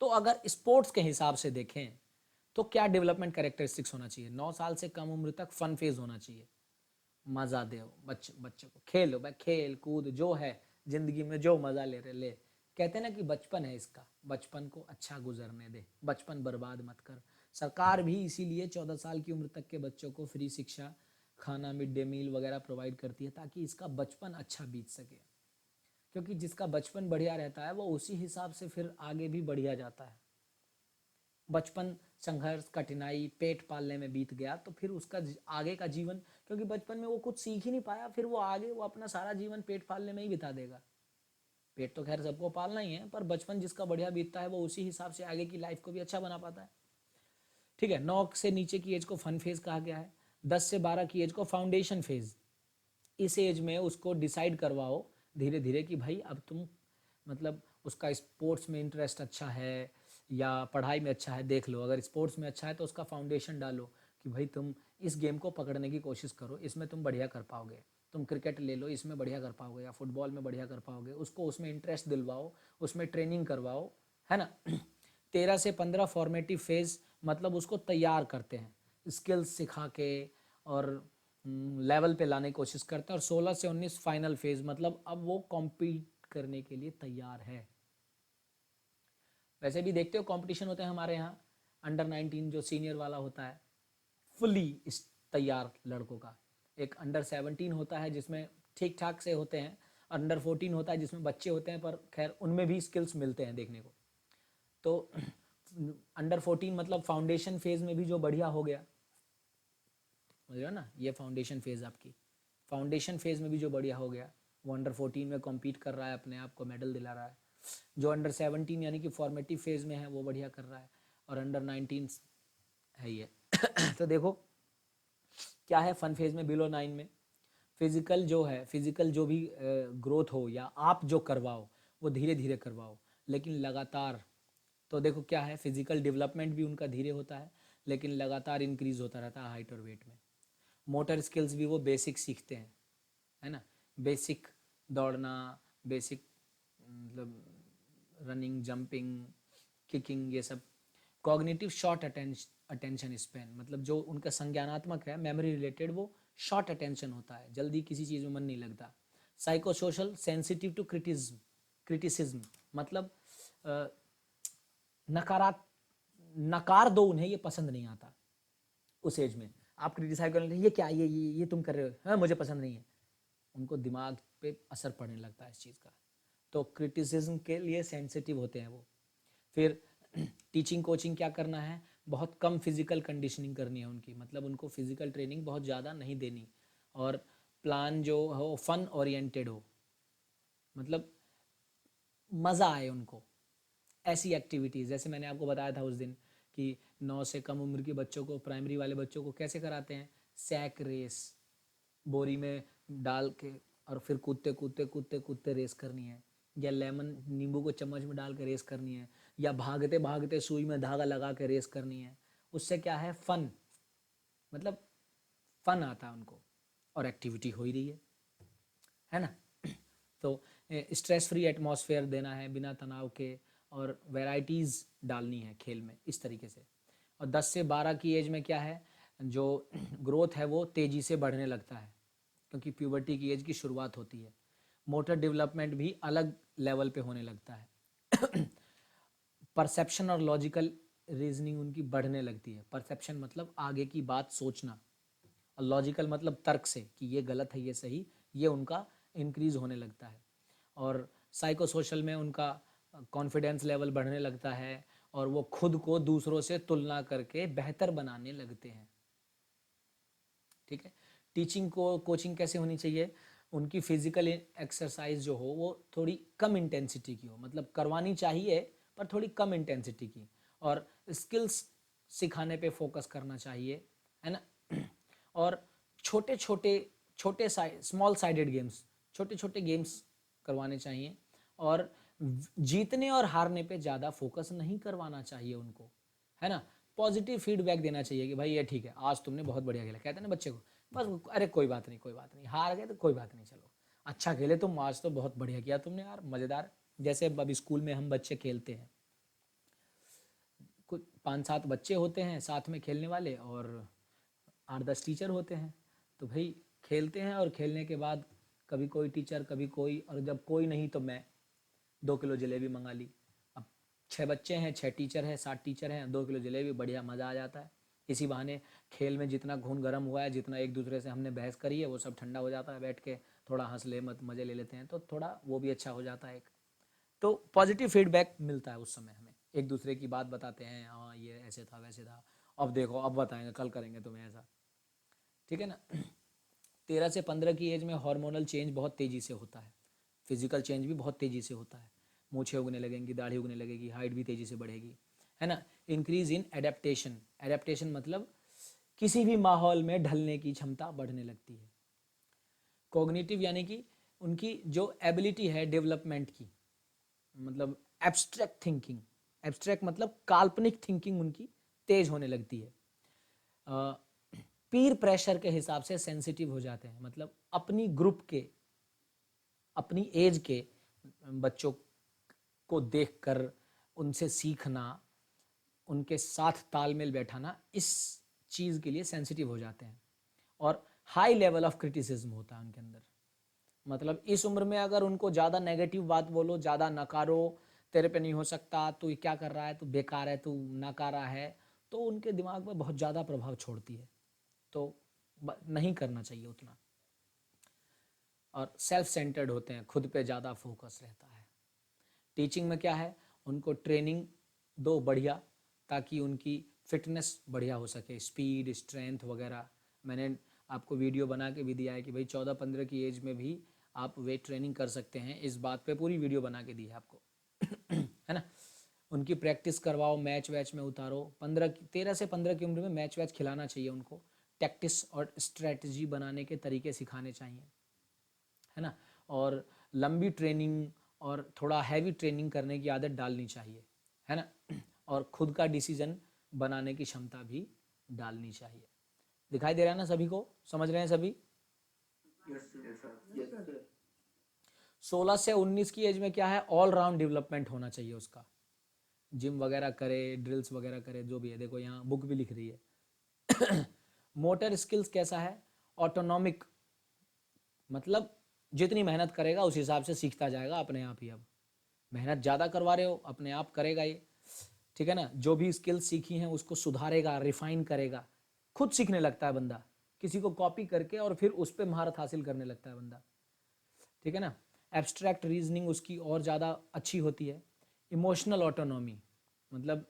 तो अगर स्पोर्ट्स के हिसाब से देखें तो क्या डेवलपमेंट कैरेक्टरिस्टिक्स होना चाहिए? 9 साल से कम उम्र तक फन फेज होना चाहिए, मज़ा दो बच्चे को, खेलो भाई, खेल कूद जो है ज़िंदगी में, जो मज़ा ले रहे ले। कहते हैं ना कि बचपन है इसका, बचपन को अच्छा गुजरने दे, बचपन बर्बाद मत कर। सरकार भी इसीलिए 14 साल की उम्र तक के बच्चों को फ्री शिक्षा, खाना, मिड डे मील वगैरह प्रोवाइड करती है, ताकि इसका बचपन अच्छा बीत सके। क्योंकि जिसका बचपन बढ़िया रहता है वो उसी हिसाब से फिर आगे भी बढ़िया जाता है। बचपन संघर्ष, कठिनाई, पेट पालने में बीत गया तो फिर उसका आगे का जीवन, क्योंकि बचपन में वो कुछ सीख ही नहीं पाया, फिर वो आगे वो अपना सारा जीवन पेट पालने में ही बिता देगा। पेट तो खैर सबको पालना ही है, पर बचपन जिसका बढ़िया बीतता है वो उसी हिसाब से आगे की लाइफ को भी अच्छा बना पाता है। ठीक है। 9 से नीचे की एज को फन फेज कहा गया है। 10 से 12 की एज को फाउंडेशन फेज। इस एज में उसको डिसाइड करवाओ धीरे धीरे कि भाई अब तुम मतलब उसका स्पोर्ट्स में इंटरेस्ट अच्छा है या पढ़ाई में अच्छा है, देख लो। अगर स्पोर्ट्स में अच्छा है तो उसका फाउंडेशन डालो कि भाई तुम इस गेम को पकड़ने की कोशिश करो, इसमें तुम बढ़िया कर पाओगे। तुम क्रिकेट ले लो, इसमें बढ़िया कर पाओगे, या फुटबॉल में बढ़िया कर पाओगे। उसको उसमें इंटरेस्ट दिलवाओ, उसमें ट्रेनिंग करवाओ, है ना। 13 से 15 फॉर्मेटिव फेज, मतलब उसको तैयार करते हैं स्किल्स सिखा के और लेवल पे लाने की कोशिश करते हैं। और 16 से 19 फाइनल फेज, मतलब अब वो कॉम्पीट करने के लिए तैयार है। वैसे भी देखते हो कंपटीशन होते हैं हमारे यहाँ, अंडर 19 जो सीनियर वाला होता है, फुली इस तैयार लड़कों का। एक अंडर 17 होता है जिसमें ठीक ठाक से होते हैं, अंडर 14 होता है जिसमें बच्चे होते हैं, पर खैर उनमें भी स्किल्स मिलते हैं देखने को। तो अंडर 14 मतलब फाउंडेशन फेज में भी जो बढ़िया हो गया, समझ रहे हो ना, ये फाउंडेशन फेज आपकी। फाउंडेशन फेज में भी जो बढ़िया हो गया वो अंडर 14 में कॉम्पीट कर रहा है, अपने आप को मेडल दिला रहा है। जो अंडर 17 यानी कि फॉर्मेटिव फेज में है वो बढ़िया कर रहा है, और अंडर 19 है ये। तो देखो क्या है फन फेज में, बिलो 9 में फिजिकल जो है, फिजिकल जो भी ग्रोथ हो या आप जो करवाओ वो धीरे धीरे करवाओ, लेकिन लगातार। तो देखो क्या है, फिजिकल डेवलपमेंट भी उनका धीरे होता है लेकिन लगातार इंक्रीज होता रहता है हाइट और वेट में। मोटर स्किल्स भी वो बेसिक सीखते हैं, है ना। बेसिक दौड़ना, बेसिक मतलब रनिंग, जंपिंग, किकिंग, ये सब। कॉग्निटिव शॉर्ट अटेंशन स्पैन, मतलब जो उनका संज्ञानात्मक है, मेमोरी रिलेटेड, वो शॉर्ट अटेंशन होता है, जल्दी किसी चीज़ में मन नहीं लगता। Psychosocial sensitive to criticism, मतलब नकारात नकार दो उन्हें, ये पसंद नहीं आता उस एज में। आप क्रिटिसाइज कर रहे हैं, ये क्या, ये तुम कर रहे हो, हाँ मुझे पसंद नहीं है, उनको दिमाग पे असर पड़ने लगता है इस चीज़ का। तो क्रिटिसिज्म के लिए सेंसिटिव होते हैं वो। फिर टीचिंग कोचिंग क्या करना है, बहुत कम फिजिकल कंडीशनिंग करनी है उनकी, मतलब उनको फिजिकल ट्रेनिंग बहुत ज़्यादा नहीं देनी। और प्लान जो हो फन ओरिएंटेड हो, मतलब मज़ा आए उनको। ऐसी एक्टिविटीज़ जैसे मैंने आपको बताया था उस दिन कि 9 से कम उम्र के बच्चों को, प्राइमरी वाले बच्चों को कैसे कराते हैं, सैक रेस, बोरी में डाल के और फिर कूदते कूदते कूदते कूदते रेस करनी है, या लेमन नींबू को चम्मच में डाल के रेस करनी है, या भागते भागते सुई में धागा लगा के रेस करनी है। उससे क्या है, फन, मतलब फन आता है उनको और एक्टिविटी हो ही रही है ना। तो स्ट्रेस फ्री एटमॉस्फेयर देना है बिना तनाव के, और वैराइटीज़ डालनी है खेल में इस तरीके से। और 10 से 12 की एज में क्या है, जो ग्रोथ है वो तेज़ी से बढ़ने लगता है, क्योंकि प्यूबर्टी की एज की शुरुआत होती है। मोटर डेवलपमेंट भी अलग लेवल पे होने लगता है। परसेप्शन और लॉजिकल रीजनिंग उनकी बढ़ने लगती है। परसेप्शन मतलब आगे की बात सोचना, और लॉजिकल मतलब तर्क से कि ये गलत है ये सही, ये उनका इंक्रीज होने लगता है। और साइको सोशल में उनका कॉन्फिडेंस लेवल बढ़ने लगता है, और वो खुद को दूसरों से तुलना करके बेहतर बनाने लगते हैं। ठीक है। टीचिंग को कोचिंग कैसे होनी चाहिए, उनकी फिजिकल एक्सरसाइज जो हो वो थोड़ी कम इंटेंसिटी की हो, मतलब करवानी चाहिए पर थोड़ी कम इंटेंसिटी की, और स्किल्स सिखाने पे फोकस करना चाहिए, है ना। और छोटे छोटे छोटे स्मॉल साइडेड गेम्स, छोटे छोटे गेम्स करवाने चाहिए, और जीतने और हारने पे ज़्यादा फोकस नहीं करवाना चाहिए उनको, है ना। पॉजिटिव फीडबैक देना चाहिए कि भाई ये ठीक है, आज तुमने बहुत बढ़िया खेला, कहते हैं ना बच्चे को, बस अरे कोई बात नहीं, कोई बात नहीं, हार गए तो कोई बात नहीं, चलो अच्छा खेले तुम, आज तो बहुत बढ़िया किया तुमने यार, मज़ेदार। जैसे अब स्कूल में हम बच्चे खेलते हैं, कुछ 5-7 बच्चे होते हैं साथ में खेलने वाले, और 8-10 टीचर होते हैं। तो भाई खेलते हैं, और खेलने के बाद कभी कोई टीचर कभी कोई, और जब कोई नहीं तो मैं 2 किलो जलेबी मंगा ली। अब 6 बच्चे हैं, 6 टीचर हैं, 7 टीचर हैं, 2 किलो जलेबी, बढ़िया मज़ा आ जाता है। इसी बहाने खेल में जितना खून गर्म हुआ है, जितना एक दूसरे से हमने बहस करी है, वो सब ठंडा हो जाता है, बैठ के थोड़ा हंस ले मत मज़े ले लेते हैं, तो थोड़ा वो भी अच्छा हो जाता है एक। तो पॉजिटिव फीडबैक मिलता है उस समय हमें, एक दूसरे की बात बताते हैं, हाँ ये ऐसे था वैसे था, अब देखो अब बताएंगे, कल करेंगे तुम्हें ऐसा, ठीक है ना। 13 से 15 की एज में हार्मोनल चेंज बहुत तेज़ी से होता है, फिजिकल चेंज भी बहुत तेज़ी से होता है, मूछें उगने लगेंगी, दाढ़ी उगने लगेगी, हाइट भी तेज़ी से बढ़ेगी, है ना। इंक्रीज इन एडेप्टेशन, एडेप्टेशन मतलब किसी भी माहौल में ढलने की क्षमता बढ़ने लगती है। कॉग्निटिव यानी कि उनकी जो एबिलिटी है डेवलपमेंट की, मतलब एब्स्ट्रैक्ट थिंकिंग, एब्स्ट्रैक्ट मतलब काल्पनिक थिंकिंग उनकी तेज होने लगती है। पीर प्रेशर के हिसाब से सेंसिटिव हो जाते हैं, मतलब अपनी ग्रुप के, अपनी एज के बच्चों को देखकर उनसे सीखना, उनके साथ तालमेल बैठाना, इस चीज़ के लिए सेंसिटिव हो जाते हैं। और हाई लेवल ऑफ क्रिटिसिज्म होता है उनके अंदर, मतलब इस उम्र में अगर उनको ज़्यादा नेगेटिव बात बोलो, ज़्यादा नकारो, तेरे पे नहीं हो सकता, तू क्या कर रहा है, तू बेकार है, तू नकारा है, तो उनके दिमाग में बहुत ज़्यादा प्रभाव छोड़ती है, तो नहीं करना चाहिए उतना। और सेल्फ सेंटर्ड होते हैं, खुद पे ज़्यादा फोकस रहता है। टीचिंग में क्या है, उनको ट्रेनिंग दो बढ़िया, ताकि उनकी फिटनेस बढ़िया हो सके, स्पीड, स्ट्रेंथ वगैरह। मैंने आपको वीडियो बना के भी दिया है कि भाई 14-15 की एज में भी आप वेट ट्रेनिंग कर सकते हैं, इस बात पे पूरी वीडियो बना के दी है आपको है ना। उनकी प्रैक्टिस करवाओ, मैच वैच में उतारो। 13 से 15 की उम्र में मैच वैच खिलाना चाहिए उनको, टैक्टिस और स्ट्रेटजी बनाने के तरीके सिखाने चाहिए, है ना। और लंबी ट्रेनिंग और थोड़ा हैवी ट्रेनिंग करने की आदत डालनी चाहिए, है ना। और खुद का डिसीजन बनाने की क्षमता भी डालनी चाहिए। दिखाई दे रहा है ना सभी को, समझ रहे हैं सभी? Yes sir. Yes, sir. 16 से 19 की एज में क्या है, ऑल राउंड डेवलपमेंट होना चाहिए उसका, जिम वगैरह करे, ड्रिल्स वगैरह करे, जो भी है। देखो यहाँ बुक भी लिख रही है मोटर स्किल्स कैसा है, ऑटोनॉमिक, मतलब जितनी मेहनत करेगा उस हिसाब से सीखता जाएगा अपने आप ही। अब मेहनत ज़्यादा करवा रहे हो, अपने आप करेगा ये, ठीक है ना। जो भी स्किल्स सीखी हैं उसको सुधारेगा, रिफाइन करेगा, खुद सीखने लगता है बंदा, किसी को कॉपी करके और फिर उस पर महारत हासिल करने लगता है बंदा, ठीक है ना। एब्स्ट्रैक्ट रीजनिंग उसकी और ज़्यादा अच्छी होती है। इमोशनल ऑटोनॉमी, मतलब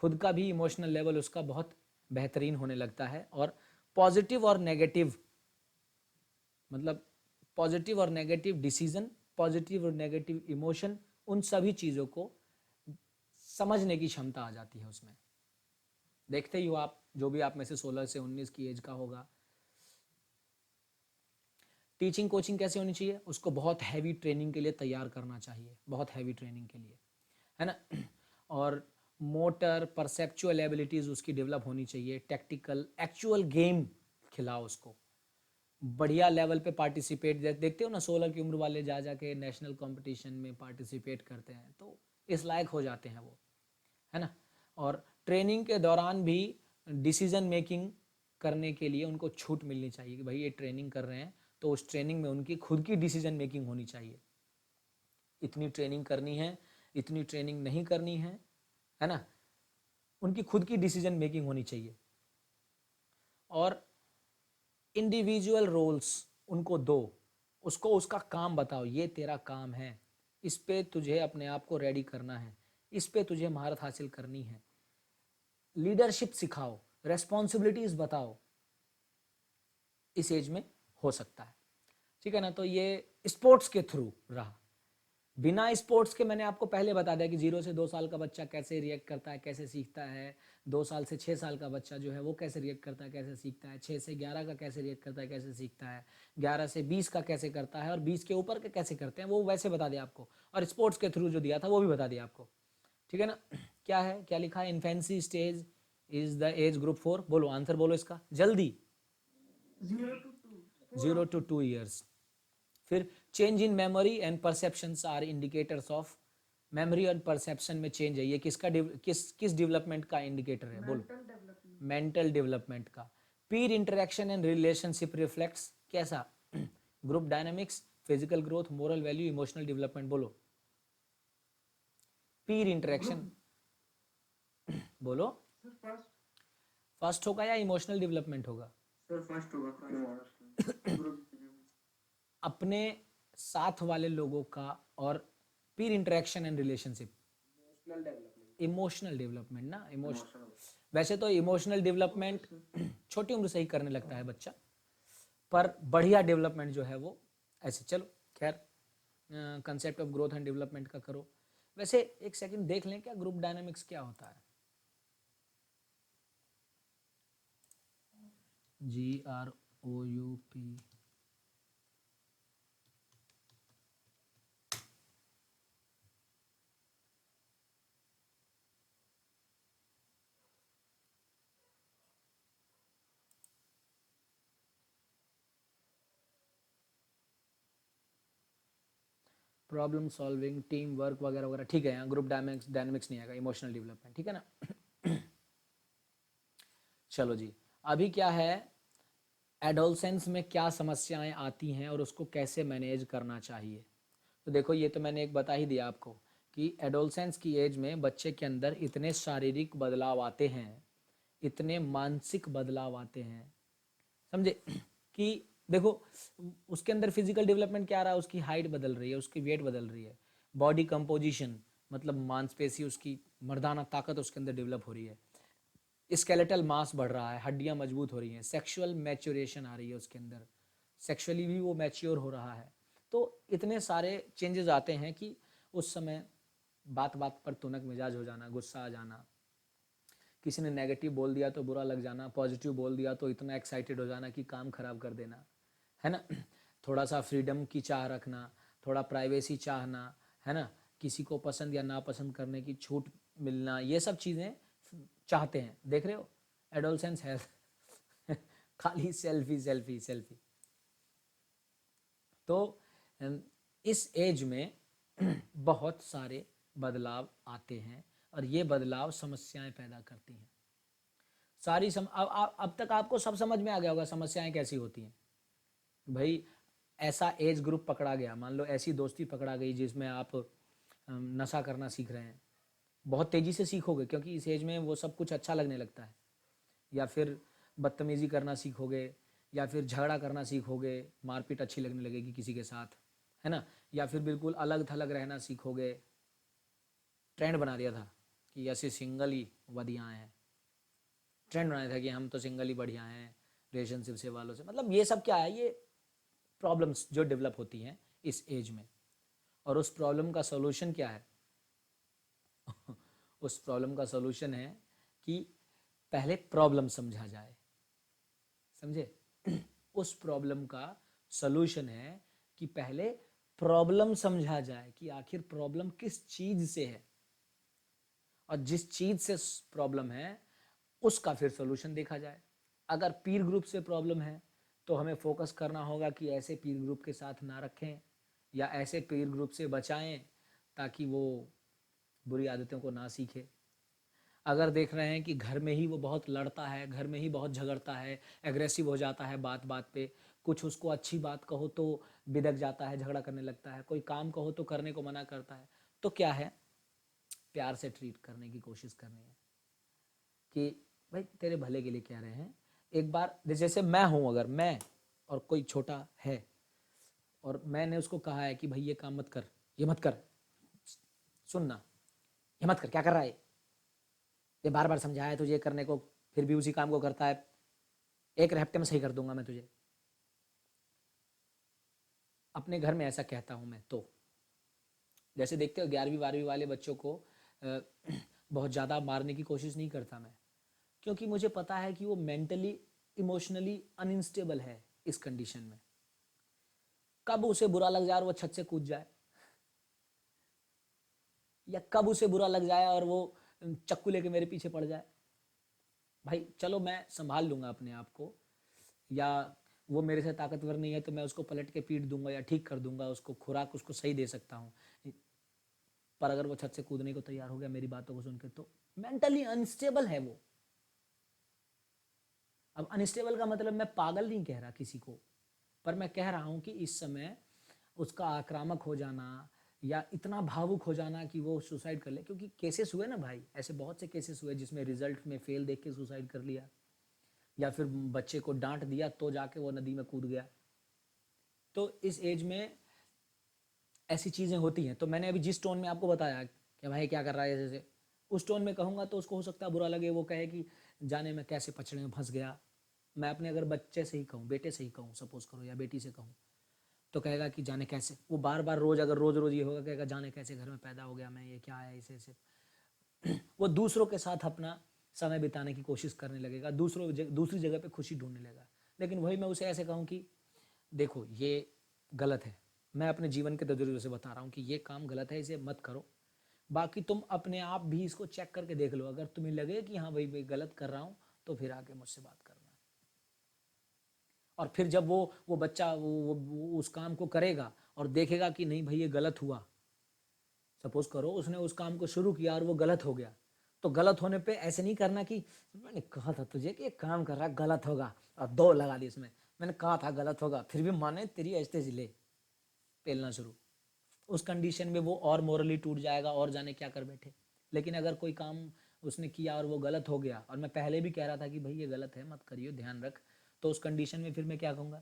खुद का भी इमोशनल लेवल उसका बहुत बेहतरीन होने लगता है। और पॉजिटिव और नेगेटिव, मतलब पॉजिटिव और नेगेटिव डिसीजन, पॉजिटिव और नेगेटिव इमोशन, उन सभी चीज़ों को समझने की क्षमता आ जाती है उसमें। देखते ही हो आप, जो भी आप में से 16 से 19 की एज का होगा। टीचिंग कोचिंग कैसे होनी चाहिए, उसको बहुत हैवी ट्रेनिंग के लिए तैयार करना चाहिए, बहुत हैवी ट्रेनिंग के लिए, है ना। और मोटर परसेप्चुअल एबिलिटीज़ उसकी डेवलप होनी चाहिए। टैक्टिकल एक्चुअल गेम खिलाओ उसको, बढ़िया लेवल पे पार्टिसिपेट। देखते हो ना 16 की उम्र वाले जा जाके नेशनल कंपटीशन में पार्टिसिपेट करते हैं, तो इस लायक हो जाते हैं वो, है ना। और ट्रेनिंग के दौरान भी डिसीजन मेकिंग करने के लिए उनको छूट मिलनी चाहिए कि भाई ये ट्रेनिंग कर रहे हैं तो उस ट्रेनिंग में उनकी खुद की डिसीजन मेकिंग होनी चाहिए। इतनी ट्रेनिंग करनी है, इतनी ट्रेनिंग नहीं करनी है ना, उनकी खुद की डिसीजन मेकिंग होनी चाहिए। और इंडिविजुअल रोल्स उनको दो, उसको उसका काम बताओ, ये तेरा काम है, इस पे तुझे अपने आप को रेडी करना है, इस पे तुझे महारत हासिल करनी है। लीडरशिप सिखाओ, रेस्पॉन्सिबिलिटीज बताओ, इस एज में हो सकता है, ठीक है ना। तो ये स्पोर्ट्स के थ्रू रहा। बिना स्पोर्ट्स के मैंने आपको पहले बता दिया कि 0 से 2 साल का बच्चा कैसे रिएक्ट करता है, कैसे सीखता है। 2 साल से 6 साल का बच्चा जो है वो कैसे रिएक्ट करता है, कैसे सीखता है। 6 से 11 का कैसे रिएक्ट करता है, कैसे सीखता है। 11 से 20 का कैसे करता है, और 20 के ऊपर के कैसे करते हैं, वो वैसे बता दिया आपको। और स्पोर्ट्स के थ्रू जो दिया था वो भी बता दिया आपको, ठीक है ना। क्या है, क्या लिखा है, infancy stage is the age group 4। बोलो आंसर, बोलो इसका जल्दी। 0 to 2. 0 to 2 years। फिर change in memory and perceptions are indicators of, memory और परसेप्शन में चेंज है, ये किसका किस डेवलपमेंट का इंडिकेटर है, बोलो। Mental development. मेंटल डेवलपमेंट का। पीर इंटरेक्शन एंड रिलेशनशिप रिफ्लेक्ट्स कैसा, group dynamics, physical growth, moral value, emotional development, बोलो। पीर इंटरेक्शन, बोलो। Sir, first. फर्स्ट होगा या इमोशनल डेवलपमेंट होगा? सर फर्स्ट होगा ग्रुप। अपने साथ वाले लोगों का, और पीर interaction and relationship, emotional development ना, इमोशनल। वैसे तो इमोशनल डेवलपमेंट छोटी उम्र से ही करने लगता है बच्चा, पर बढ़िया डेवलपमेंट जो है वो ऐसे। चलो खैर, concept of growth and development का करो। वैसे एक सेकंड देख लें क्या ग्रुप डायनामिक्स क्या होता है। GROUP problem solving, team work वगैरह वगैरह, ठीक है। यहाँ ग्रुप डायनामिक्स नहीं आएगा, इमोशनल डेवलपमेंट, ठीक है ना। चलो जी, अभी क्या है, एडोलसेंस में क्या समस्याएं आती हैं और उसको कैसे मैनेज करना चाहिए। तो देखो ये तो मैंने एक बता ही दिया आपको कि एडोलसेंस की एज में बच्चे के अंदर इतने शारीरिक बदलाव आते हैं, इतने मानसिक बदलाव आते हैं, समझे। कि देखो उसके अंदर फिजिकल डेवलपमेंट क्या आ रहा है, उसकी हाइट बदल रही है, उसकी वेट बदल रही है, बॉडी कंपोजिशन मतलब मांसपेशी, उसकी मर्दाना ताकत उसके अंदर डेवलप हो रही है, स्केलेटल मास बढ़ रहा है, हड्डियां मजबूत हो रही हैं, सेक्सुअल मैच्योरेशन आ रही है उसके अंदर, सेक्सुअली भी वो मैच्योर हो रहा है। तो इतने सारे चेंजेस आते हैं कि उस समय बात बात पर तुनक मिजाज हो जाना, गुस्सा आ जाना, किसी ने नेगेटिव बोल दिया तो बुरा लग जाना, पॉजिटिव बोल दिया तो इतना एक्साइटेड हो जाना कि काम खराब कर देना, है ना। थोड़ा सा फ्रीडम की चाह रखना, थोड़ा प्राइवेसी चाहना, है ना, किसी को पसंद या नापसंद करने की छूट मिलना, ये सब चीज़ें चाहते हैं। देख रहे हो एडोलसेंस है खाली सेल्फी सेल्फी सेल्फी। तो इस एज में बहुत सारे बदलाव आते हैं और ये बदलाव समस्याएं पैदा करती हैं। सारी अब तक आपको सब समझ में आ गया होगा समस्याएं कैसी होती हैं। भाई ऐसा एज ग्रुप पकड़ा गया, मान लो ऐसी दोस्ती पकड़ा गई जिसमें आप नशा करना सीख रहे हैं, बहुत तेज़ी से सीखोगे क्योंकि इस एज में वो सब कुछ अच्छा लगने लगता है, या फिर बदतमीज़ी करना सीखोगे, या फिर झगड़ा करना सीखोगे, मारपीट अच्छी लगने लगेगी किसी के साथ, है ना, या फिर बिल्कुल अलग थलग रहना सीखोगे। ट्रेंड बना दिया था कि ऐसे सिंगल ही बढ़िया हैं, ट्रेंड बनाया था कि हम तो सिंगल ही बढ़िया हैं रिलेशनशिप से वालों से। मतलब ये सब क्या है, ये प्रॉब्लम्स जो डेवलप होती हैं इस एज में। और उस प्रॉब्लम का सॉल्यूशन क्या है उस प्रॉब्लम का सॉल्यूशन है कि पहले प्रॉब्लम समझा जाए, समझे। उस प्रॉब्लम का सॉल्यूशन है कि पहले प्रॉब्लम समझा जाए कि आखिर प्रॉब्लम किस चीज से है, और जिस चीज से प्रॉब्लम है उसका फिर सॉल्यूशन देखा जाए। अगर पीर ग्रुप से प्रॉब्लम है तो हमें फोकस करना होगा कि ऐसे पीर ग्रुप के साथ ना रखें या ऐसे पीर ग्रुप से बचाएं ताकि वो बुरी आदतों को ना सीखे। अगर देख रहे हैं कि घर में ही वो बहुत लड़ता है, घर में ही बहुत झगड़ता है, एग्रेसिव हो जाता है बात बात पे, कुछ उसको अच्छी बात कहो तो बिदक जाता है, झगड़ा करने लगता है, कोई काम कहो तो करने को मना करता है, तो क्या है, प्यार से ट्रीट करने की कोशिश करनी है कि भाई तेरे भले के लिए कह रहे हैं। एक बार जैसे मैं हूं, अगर मैं और कोई छोटा है और मैंने उसको कहा है कि भाई ये काम मत कर, ये मत कर, सुनना, ये मत कर, क्या कर रहा है ये, बार बार समझाया है तुझे करने को फिर भी उसी काम को करता है, एक हफ्ते में सही कर दूंगा मैं तुझे। अपने घर में ऐसा कहता हूं मैं तो, जैसे देखते हो 11वीं 12वीं वाले बच्चों को बहुत ज़्यादा मारने की कोशिश नहीं करता मैं, क्योंकि मुझे पता है कि वो मेंटली इमोशनली अनइंस्टेबल है इस कंडीशन में। कब उसे बुरा लग जाए और वो छत से कूद जाए, या कब उसे बुरा लग जाए और वो चक्कू लेके मेरे पीछे पड़ जाए। भाई चलो मैं संभाल लूंगा अपने आप को, या वो मेरे से ताकतवर नहीं है तो मैं उसको पलट के पीट दूंगा या ठीक कर दूंगा, उसको खुराक उसको सही दे सकता हूँ। पर अगर वो छत से कूदने को तैयार हो गया मेरी बातों को सुन के, तो मेंटली अनस्टेबल है वो। अब अनस्टेबल का मतलब मैं पागल नहीं कह रहा किसी को, पर मैं कह रहा हूं कि इस समय उसका आक्रामक हो जाना या इतना भावुक हो जाना कि वो सुसाइड कर ले, क्योंकि केसेस हुए ना भाई, ऐसे बहुत से केसेस हुए जिसमें रिजल्ट में फेल देख के सुसाइड कर लिया, या फिर बच्चे को डांट दिया तो जाके वो नदी में कूद गया। तो इस एज में ऐसी चीज़ें होती हैं। तो मैंने अभी जिस टोन में आपको बताया कि भाई क्या कर रहा है जैसे, उस टोन में कहूँगा तो उसको हो सकता है बुरा लगे, वो कहे कि जाने में कैसे पचड़े में फंस गया। मैं अपने अगर बच्चे से ही कहूँ, बेटे से ही कहूँ सपोज करो, या बेटी से कहूँ, तो कहेगा कि जाने कैसे, वो बार बार रोज अगर रोज रोज ये होगा, कहेगा जाने कैसे घर में पैदा हो गया मैं, ये क्या है, इसे वो दूसरों के साथ अपना समय बिताने की कोशिश करने लगेगा, दूसरी जगह पे खुशी ढूंढने लगेगा। लेकिन वही मैं उसे ऐसे कहूँ कि देखो ये गलत है, मैं अपने जीवन के तजुर्बे से बता रहा हूँ कि ये काम गलत है, इसे मत करो। बाकी तुम अपने आप भी इसको चेक करके देख लो, अगर तुम्हें लगे कि हाँ भाई गलत कर रहा हूँ, तो फिर आके मुझसे बात करना। और फिर जब वो बच्चा वो उस काम को करेगा और देखेगा कि नहीं भाई ये गलत हुआ, सपोज करो उसने उस काम को शुरू किया और वो गलत हो गया, तो गलत होने पे ऐसे नहीं करना कि मैंने कहा था तुझे कि ये काम कर रहा है गलत होगा, और दो लगा दी इसमें, मैंने कहा था गलत होगा, फिर भी माने तेरी ऐसे जिले पेलना शुरू। उस कंडीशन में वो और मोरली टूट जाएगा और जाने क्या कर बैठे। लेकिन अगर कोई काम उसने किया और वो गलत हो गया, और मैं पहले भी कह रहा था कि भाई ये गलत है मत करियो, ध्यान रख, तो उस कंडीशन में फिर मैं क्या कहूँगा,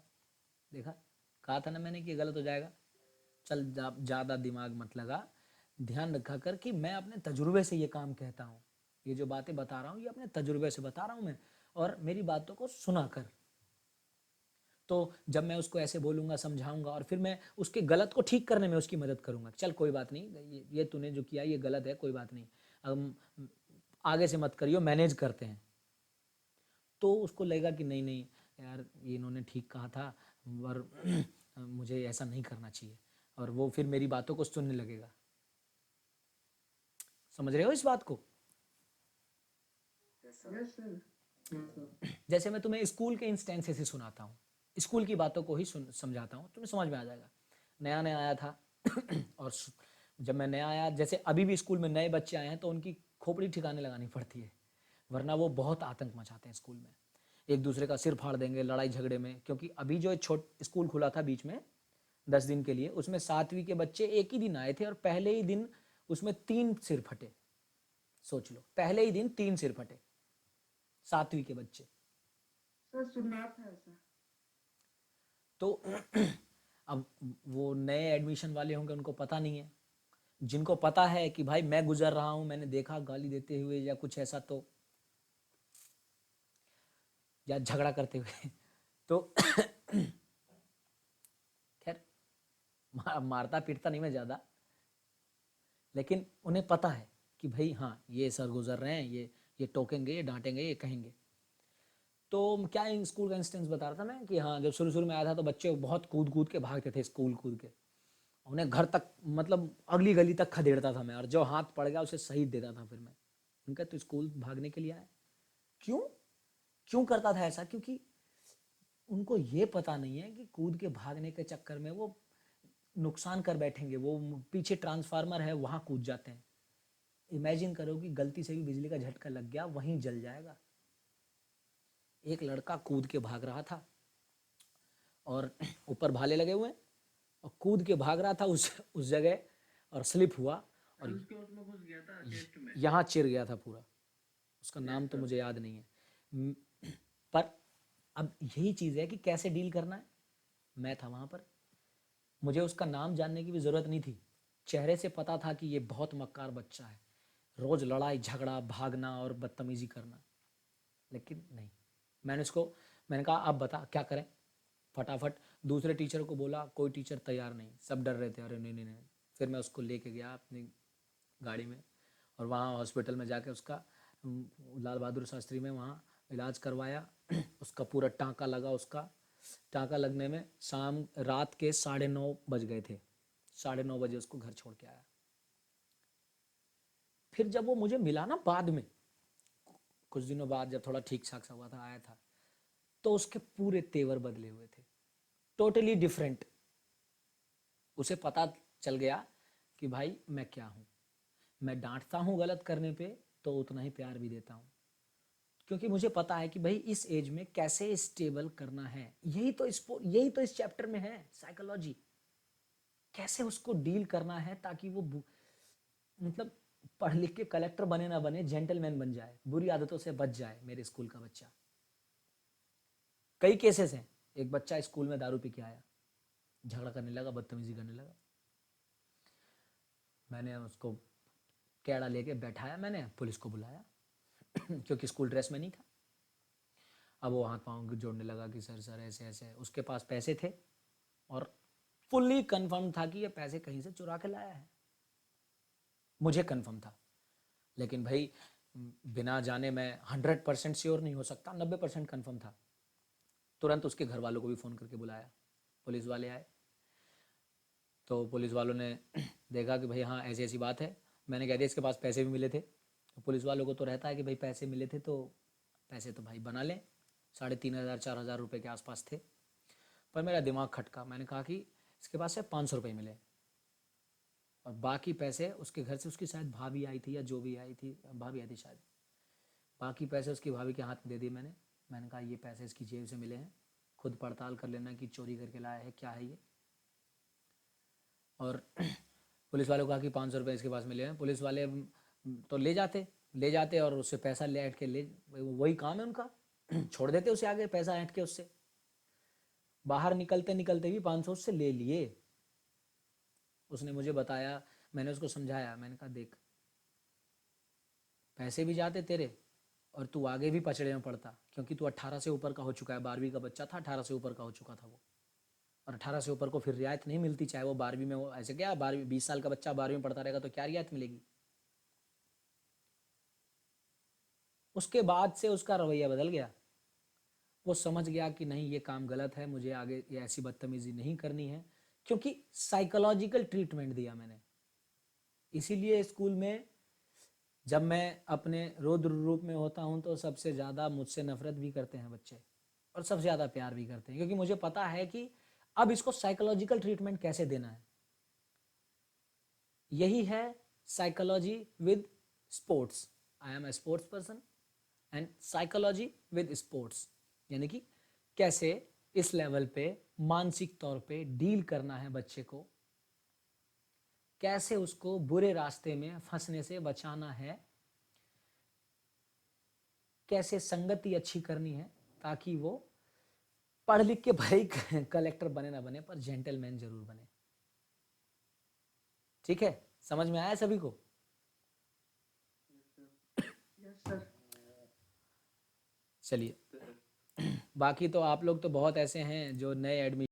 देखा कहा था ना मैंने कि गलत हो जाएगा, चल ज़्यादा दिमाग मत लगा, ध्यान रखा कर कि मैं अपने तजुर्बे से ये काम कहता हूँ, ये जो बातें बता रहा हूँ ये अपने तजुर्बे से बता रहा हूँ मैं, और मेरी बातों को सुना कर। तो जब मैं उसको ऐसे बोलूँगा, समझाऊंगा, और फिर मैं उसके गलत को ठीक करने में उसकी मदद करूँगा, चल कोई बात नहीं, ये तूने जो किया ये गलत है, कोई बात नहीं, अब आगे से मत करियो, मैनेज करते हैं। तो उसको लगेगा कि नहीं नहीं यार ये इन्होंने ठीक कहा था, और मुझे ऐसा नहीं करना चाहिए, और वो फिर मेरी बातों को सुनने लगेगा। समझ रहे हो इस बात को? Yes, sir. Yes, sir. Yes, sir. जैसे मैं तुम्हें स्कूल के इंस्टेंसेस से सुनाता हूँ, स्कूल की बातों को ही समझाता हूँ, तुम्हें समझ में आ जाएगा। नया नया आया था और जब मैं नया आया, जैसे अभी भी स्कूल में नए बच्चे आए हैं तो उनकी खोपड़ी ठिकाने लगानी पड़ती है, वरना वो बहुत आतंक मचाते हैं स्कूल में, एक दूसरे का सिर फाड़ देंगे लड़ाई झगड़े में। क्योंकि अभी जो छोट स्कूल खुला था बीच में 10 दिन के लिए, उसमें 7वीं के बच्चे एक ही दिन आए थे, और पहले ही दिन उसमें 3 सिर फटे। सोच लो, पहले ही दिन 3 सिर फटे 7वीं के बच्चे। सर सुना था ऐसा। तो अब वो नए एडमिशन वाले होंगे, उनको पता नहीं है। जिनको पता है कि भाई मैं गुजर रहा हूं, मैंने देखा गाली देते हुए या कुछ ऐसा, तो या झगड़ा करते हुए तो खैर मारता पीटता नहीं मैं ज़्यादा, लेकिन उन्हें पता है कि भाई हाँ ये सर गुजर रहे हैं, ये टोकेंगे, ये डांटेंगे, ये कहेंगे। तो क्या स्कूल का इंस्टेंस बता रहा था मैं कि हाँ जब शुरू शुरू में आया था तो बच्चे बहुत कूद कूद के भागते थे, स्कूल कूद के, उन्हें घर तक मतलब अगली गली तक खदेड़ता था मैं, और जो हाथ पड़ गया उसे सही देता था। फिर मैं उनका तो स्कूल भागने के लिए आया, क्यों क्यों करता था ऐसा? क्योंकि उनको ये पता नहीं है कि कूद के भागने के चक्कर में वो नुकसान कर बैठेंगे, वो पीछे ट्रांसफार्मर है वहां कूद जाते हैं। इमेजिन करो कि गलती से भी बिजली का झटका लग गया, वहीं जल जाएगा। एक लड़का कूद के भाग रहा था और ऊपर भाले लगे हुए हैं, और कूद के भाग रहा था उस जगह, और स्लिप हुआ और उसके उसमें घुस गया था चेस्ट में। यहाँ चिर गया था पूरा। उसका नाम तो मुझे याद नहीं है, पर अब यही चीज़ है कि कैसे डील करना है। मैं था वहाँ पर, मुझे उसका नाम जानने की भी ज़रूरत नहीं थी, चेहरे से पता था कि ये बहुत मक्कार बच्चा है, रोज़ लड़ाई झगड़ा भागना और बदतमीज़ी करना। लेकिन नहीं, मैंने कहा अब बता क्या करें। फटाफट दूसरे टीचर को बोला, कोई टीचर तैयार नहीं, सब डर रहे थे, अरे नहीं नहीं नहीं। फिर मैं उसको लेके गया अपनी गाड़ी में, और वहाँ हॉस्पिटल में जाके उसका लाल बहादुर शास्त्री में वहाँ इलाज करवाया। उसका पूरा टाँका लगा, उसका टाँका लगने में रात के 9:30 बज गए थे, 9:30 बजे उसको घर छोड़ के आया। फिर जब वो मुझे मिला ना बाद में, कुछ दिनों बाद जब थोड़ा ठीक ठाक सा हुआ था, आया था, तो उसके पूरे तेवर बदले हुए थे, टोटली डिफरेंट। उसे पता चल गया कि भाई मैं क्या हूँ, मैं डांटता हूँ गलत करने पे तो उतना ही प्यार भी देता हूँ, क्योंकि मुझे पता है कि भाई इस एज में कैसे स्टेबल करना है। यही तो इस चैप्टर में है, साइकोलॉजी, कैसे उसको डील करना है ताकि वो मतलब पढ़ लिख के कलेक्टर बने ना बने, जेंटलमैन बन जाए, बुरी आदतों से बच जाए। मेरे स्कूल का बच्चा, कई केसेस हैं। एक बच्चा स्कूल में दारू पी के आया, झगड़ा करने लगा, बदतमीजी करने लगा, मैंने उसको कैड़ा लेके बैठाया, मैंने पुलिस को बुलाया क्योंकि स्कूल ड्रेस में नहीं था। अब वो हाथ पाँव जोड़ने लगा कि सर सर ऐसे ऐसे, उसके पास पैसे थे और फुल्ली कंफर्म था कि ये पैसे कहीं से चुरा के लाया है, मुझे कंफर्म था। लेकिन भाई बिना जाने मैं 100% श्योर नहीं हो सकता, 90% कंफर्म था। तुरंत उसके घर वालों को भी फ़ोन करके बुलाया, पुलिस वाले आए। तो पुलिस वालों ने देखा कि भाई हाँ ऐसी ऐसी बात है। मैंने कह दिया इसके पास पैसे भी मिले थे। तो पुलिस वालों को तो रहता है कि भाई पैसे मिले थे तो पैसे तो भाई बना लें, 3,500 4,000 रुपये के आसपास थे। पर मेरा दिमाग खटका, मैंने कहा कि इसके पास से 500 रुपये मिले और बाकी पैसे उसके घर से उसकी शायद भाभी आई थी या जो भी आई थी, भाभी आई थी शायद, बाकी पैसे उसकी भाभी के हाथ में दे दिए मैंने कहा ये पैसे इसकी जेब से मिले हैं, खुद पड़ताल कर लेना कि चोरी करके लाया है क्या है ये। और पुलिस वालों को कहा कि 500 रुपये इसके पास मिले हैं। पुलिस वाले तो ले जाते और उससे पैसा ले ऐंठ के ले, वही काम है उनका, छोड़ देते उसे आगे पैसा ऐंठ के उससे। बाहर निकलते निकलते भी 500 उससे ले लिए। उसने मुझे बताया, मैंने उसको समझाया, मैंने कहा देख पैसे भी जाते तेरे और तू आगे भी पचड़े में पड़ता, क्योंकि तू 18 से ऊपर का हो चुका है, 12वीं का बच्चा था, 18 से ऊपर का हो चुका था वो। और 18 से ऊपर को फिर रियायत नहीं मिलती, चाहे वो 12वीं में हो। ऐसे क्या 12 20 साल का बच्चा 12वीं में पढ़ता रहेगा तो क्या रियायत मिलेगी। उसके बाद से उसका रवैया बदल गया। वो समझ गया कि नहीं ये काम गलत है, मुझे आगे ये ऐसी बदतमीजी नहीं करनी है, क्योंकि साइकोलॉजिकल ट्रीटमेंट दिया मैंने। इसीलिए स्कूल में जब मैं अपने रौद्र रूप में होता हूं तो सबसे ज़्यादा मुझसे नफरत भी करते हैं बच्चे और सबसे ज़्यादा प्यार भी करते हैं, क्योंकि मुझे पता है कि अब इसको साइकोलॉजिकल ट्रीटमेंट कैसे देना है। यही है psychology with sports. I am a sports person and psychology with sports, यानी कि कैसे इस लेवल पे मानसिक तौर पे डील करना है बच्चे को, कैसे उसको बुरे रास्ते में फंसने से बचाना है, कैसे संगति अच्छी करनी है ताकि वो पढ़ लिख के भाई कलेक्टर बने ना बने पर जेंटलमैन जरूर बने। ठीक है, समझ में आया सभी को? Yes sir. चलिए बाकी तो आप लोग तो बहुत ऐसे हैं जो नए एडमिशन